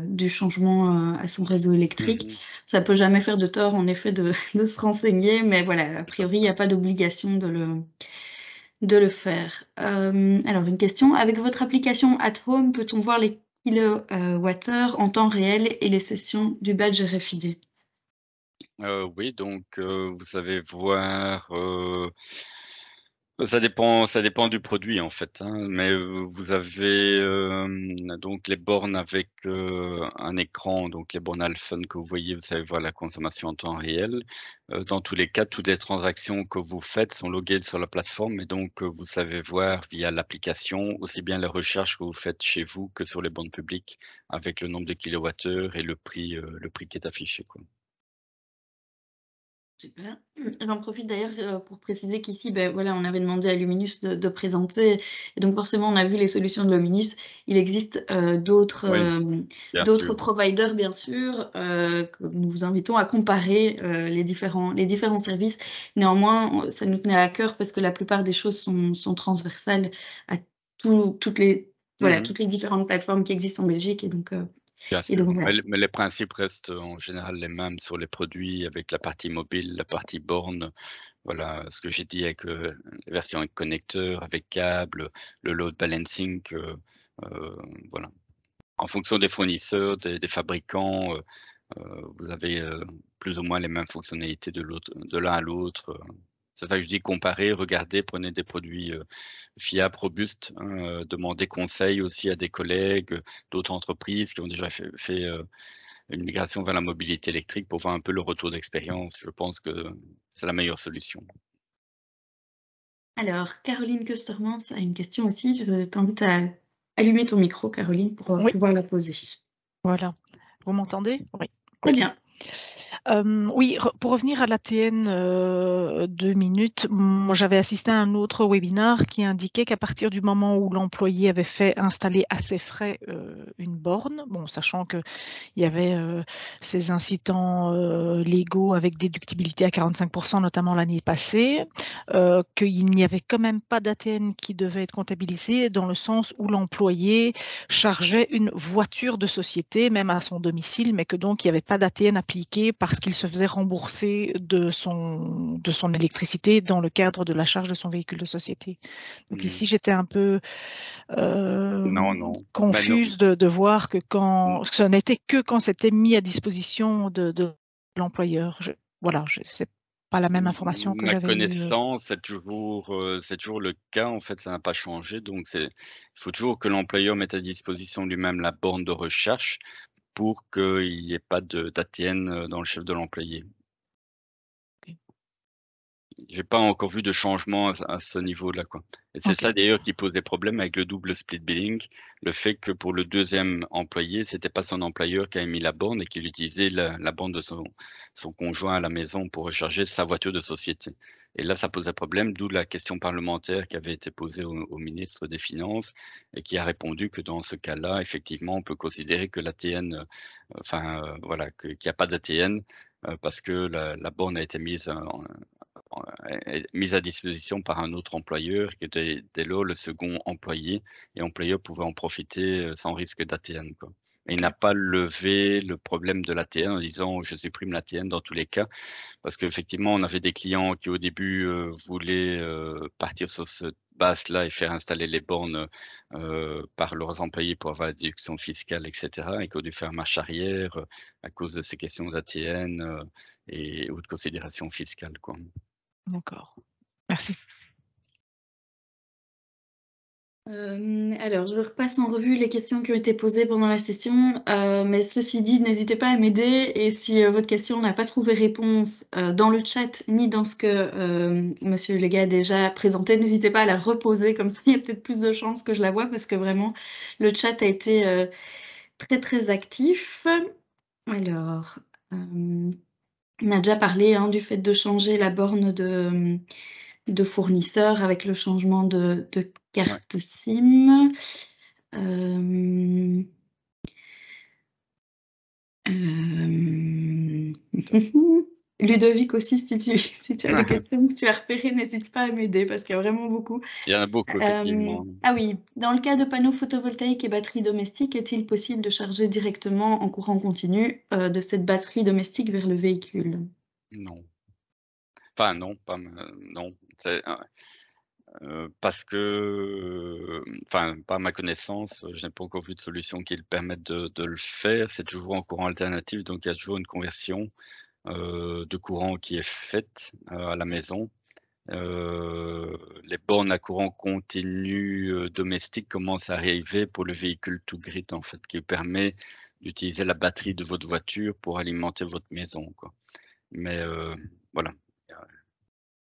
du changement, à son réseau électrique. Mmh. Ça peut jamais faire de tort en effet de de se renseigner, mais voilà, a priori, il n'y a pas d'obligation de le faire. Alors une question: «Avec votre application at home, peut-on voir les kilowattheures en temps réel et les sessions du badge RFID?» Oui, donc vous savez voir, ça dépend du produit en fait, hein, mais vous avez, donc les bornes avec, un écran, donc les bornes Alphone que vous voyez, vous savez voir la consommation en temps réel. Dans tous les cas, toutes les transactions que vous faites sont loguées sur la plateforme et donc vous savez voir via l'application aussi bien les recherches que vous faites chez vous que sur les bornes publiques avec le nombre de kilowattheures et le prix qui est affiché, quoi. Super. J'en profite d'ailleurs, pour préciser qu'ici, voilà, on avait demandé à Luminus de présenter et donc forcément on a vu les solutions de Luminus. Il existe, d'autres, Oui, bien d'autres sûr. providers bien sûr, que nous vous invitons à comparer, les différents services. Néanmoins, ça nous tenait à cœur parce que la plupart des choses sont transversales à toutes les voilà, Mmh. toutes les différentes plateformes qui existent en Belgique Bien et sûr, donc voilà. mais les principes restent en général les mêmes sur les produits avec la partie mobile, la partie borne. Voilà, ce que j'ai dit avec, les versions avec connecteur, avec câble, le load balancing, heu, voilà. En fonction des fournisseurs, des fabricants, vous avez, plus ou moins les mêmes fonctionnalités de l'un à l'autre, C'est ça que je dis comparer, regardez, prenez des produits, fiables, robustes, hein, demandez conseil aussi à des collègues, d'autres entreprises qui ont déjà fait une migration vers la mobilité électrique pour voir un peu le retour d'expérience. Je pense que c'est la meilleure solution. Alors, Caroline Custermans a une question aussi. Je t'invite à allumer ton micro, Caroline, pour Oui. pouvoir la poser. Voilà. Vous m'entendez? Oui. Très OK. bien. Oui, pour revenir à l'ATN, 2 minutes, moi j'avais assisté à un autre webinaire qui indiquait qu'à partir du moment où l'employé avait fait installer à ses frais, une borne, bon, sachant qu'il y avait, ces incitants, légaux avec déductibilité à 45 notamment l'année passée, qu'il n'y avait quand même pas d'ATN qui devait être comptabilisé dans le sens où l'employé chargeait une voiture de société, même à son domicile, mais que donc il n'y avait pas d'ATN appliqué parce qu'il se faisait rembourser de son électricité dans le cadre de la charge de son véhicule de société. Donc Mmh. ici, j'étais un peu Non, non. confuse de voir que que ça n'était que quand c'était mis à disposition de l'employeur. Voilà, c'est pas la même information que Ma j'avais eue. connaissance, c'est toujours le cas, en fait, ça n'a pas changé, donc il faut toujours que l'employeur mette à disposition lui-même la borne de recherche pour qu'il n'y ait pas d'ATN, dans le chef de l'employé. OK. J'ai pas encore vu de changement à ce niveau-là, quoi. Et c'est OK. ça d'ailleurs qui pose des problèmes avec le double split billing. Le fait que pour le deuxième employé, c'était pas son employeur qui avait mis la borne et qu'il utilisait la borne de son conjoint à la maison pour recharger sa voiture de société. Et là, ça pose un problème, d'où la question parlementaire qui avait été posée au ministre des Finances et qui a répondu que dans ce cas-là, effectivement, on peut considérer que l'ATN, voilà, qu'il y a pas d'ATN, parce que la borne a été mise est mise à disposition par un autre employeur qui était dès lors le second employé et l'employeur pouvait en profiter, sans risque d'ATN, quoi. Et il n'a OK. pas levé le problème de l'ATN en disant: «Je supprime l'ATN dans tous les cas». Parce qu'effectivement, on avait des clients qui au début, voulaient, partir sur cette base-là et faire installer les bornes, par leurs employés pour avoir la déduction fiscale et cetera et qui ont dû faire marche arrière, à cause de ces questions d'ATN, et autres considérations fiscales, quoi. D'accord. Merci. Alors je repasse en revue les questions qui ont été posées pendant la session, mais ceci dit, n'hésitez pas à m'aider et si, votre question n'a pas trouvé réponse, dans le chat ni dans ce que, monsieur le gars a déjà présenté, n'hésitez pas à la reposer comme ça il y a peut-être plus de chances que je la vois parce que vraiment le chat a été, très, très actif. Alors, on a déjà parlé, hein, du fait de changer la borne de fournisseur avec le changement de Ouais. carte SIM. Hem, hem, Ludovic aussi, si tu as des questions que tu as repérées, n'hésite pas à m'aider parce qu'il y a vraiment beaucoup. Il y en a beaucoup effectivement. Ah oui, dans le cas de panneaux photovoltaïques et batteries domestiques, est-il possible de charger directement en courant continu, de cette batterie domestique vers le véhicule? Non. Enfin non, non, c'est parce que, enfin, pas à ma connaissance, je n'ai pas encore vu de solution qui le permette de le faire. C'est toujours en courant alternatif, donc il y a toujours une conversion, de courant qui est faite, à la maison. Les bornes à courant continu, domestiques commencent à arriver pour le véhicule to grid, en fait, qui permet d'utiliser la batterie de votre voiture pour alimenter votre maison, quoi. Mais, voilà.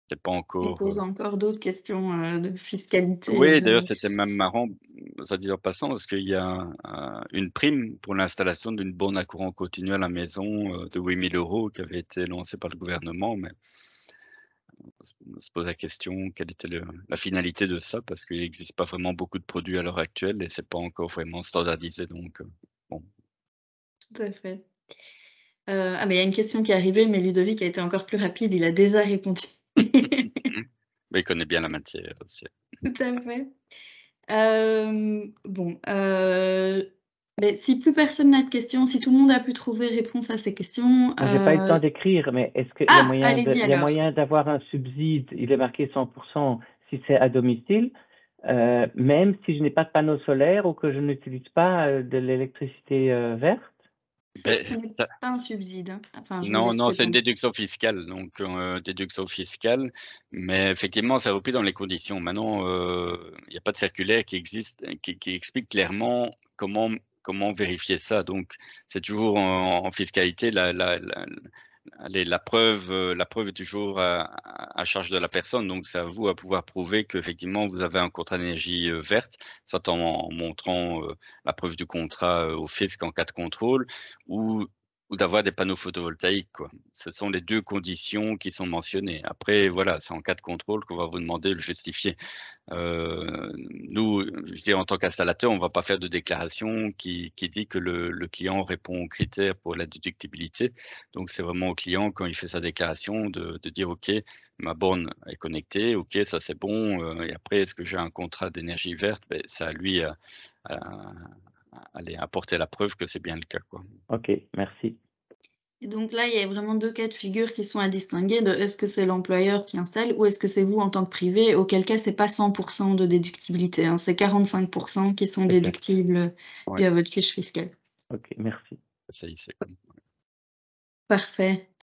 C'est pas On encore. pose encore d'autres questions de fiscalité. Oui, d'ailleurs, c'était même marrant, ça dit en passant, parce qu'il y a une prime pour l'installation d'une borne à courant continu à la maison de 8 000 € qui avait été lancée par le gouvernement, mais on se pose la question, quelle était la finalité de ça, parce qu'il n'existe pas vraiment beaucoup de produits à l'heure actuelle et c'est pas encore vraiment standardisé, donc bon. Tout à fait. Ah, mais il y a une question qui est arrivée, mais Ludovic a été encore plus rapide, il a déjà répondu. Mais il connaît bien la matière aussi. Tout à fait. Bon, mais si plus personne n'a de questions, si tout le monde a pu trouver réponse à ces questions, Moi, j'ai pas eu le temps d'écrire, mais est-ce qu'il y a moyen allez-y il y a alors. moyen d'avoir un subside, il est marqué 100% si c'est à domicile, même si je n'ai pas de panneau solaire ou que je n'utilise pas de l'électricité verte? Ce n'est pas un subside, hein. Enfin, je vous Non, laisse non, c'est une répondre. déduction fiscale, donc déduction fiscale, mais effectivement, ça repris dans les conditions. Maintenant, il n'y a pas de circulaire qui existe, qui explique clairement comment vérifier ça. Donc, c'est toujours en fiscalité, la preuve est toujours à charge de la personne. Donc, c'est à vous à pouvoir prouver qu'effectivement, vous avez un contrat d'énergie verte, soit en montrant la preuve du contrat au fisc en cas de contrôle, ou d'avoir des panneaux photovoltaïques, quoi. Ce sont les 2 conditions qui sont mentionnées. Après, voilà, c'est en cas de contrôle qu'on va vous demander de le justifier. Nous, je dis en tant qu'installateur, on ne va pas faire de déclaration qui dit que le client répond aux critères pour la déductibilité. Donc, c'est vraiment au client, quand il fait sa déclaration, de dire: «OK, ma borne est connectée, OK, ça c'est bon, et après, est-ce que j'ai un contrat d'énergie verte?» Ben, c'est à lui à aller apporter la preuve que c'est bien le cas, quoi. OK, merci. Et donc là, il y a vraiment 2 cas de figure qui sont à distinguer de est-ce que c'est l'employeur qui installe ou est-ce que c'est vous en tant que privé? Auquel cas, c'est pas 100% de déductibilité, hein, c'est 45% qui sont Exact. déductibles Ouais. via votre fiche fiscale. OK, merci. Ça y est, c'est Parfait.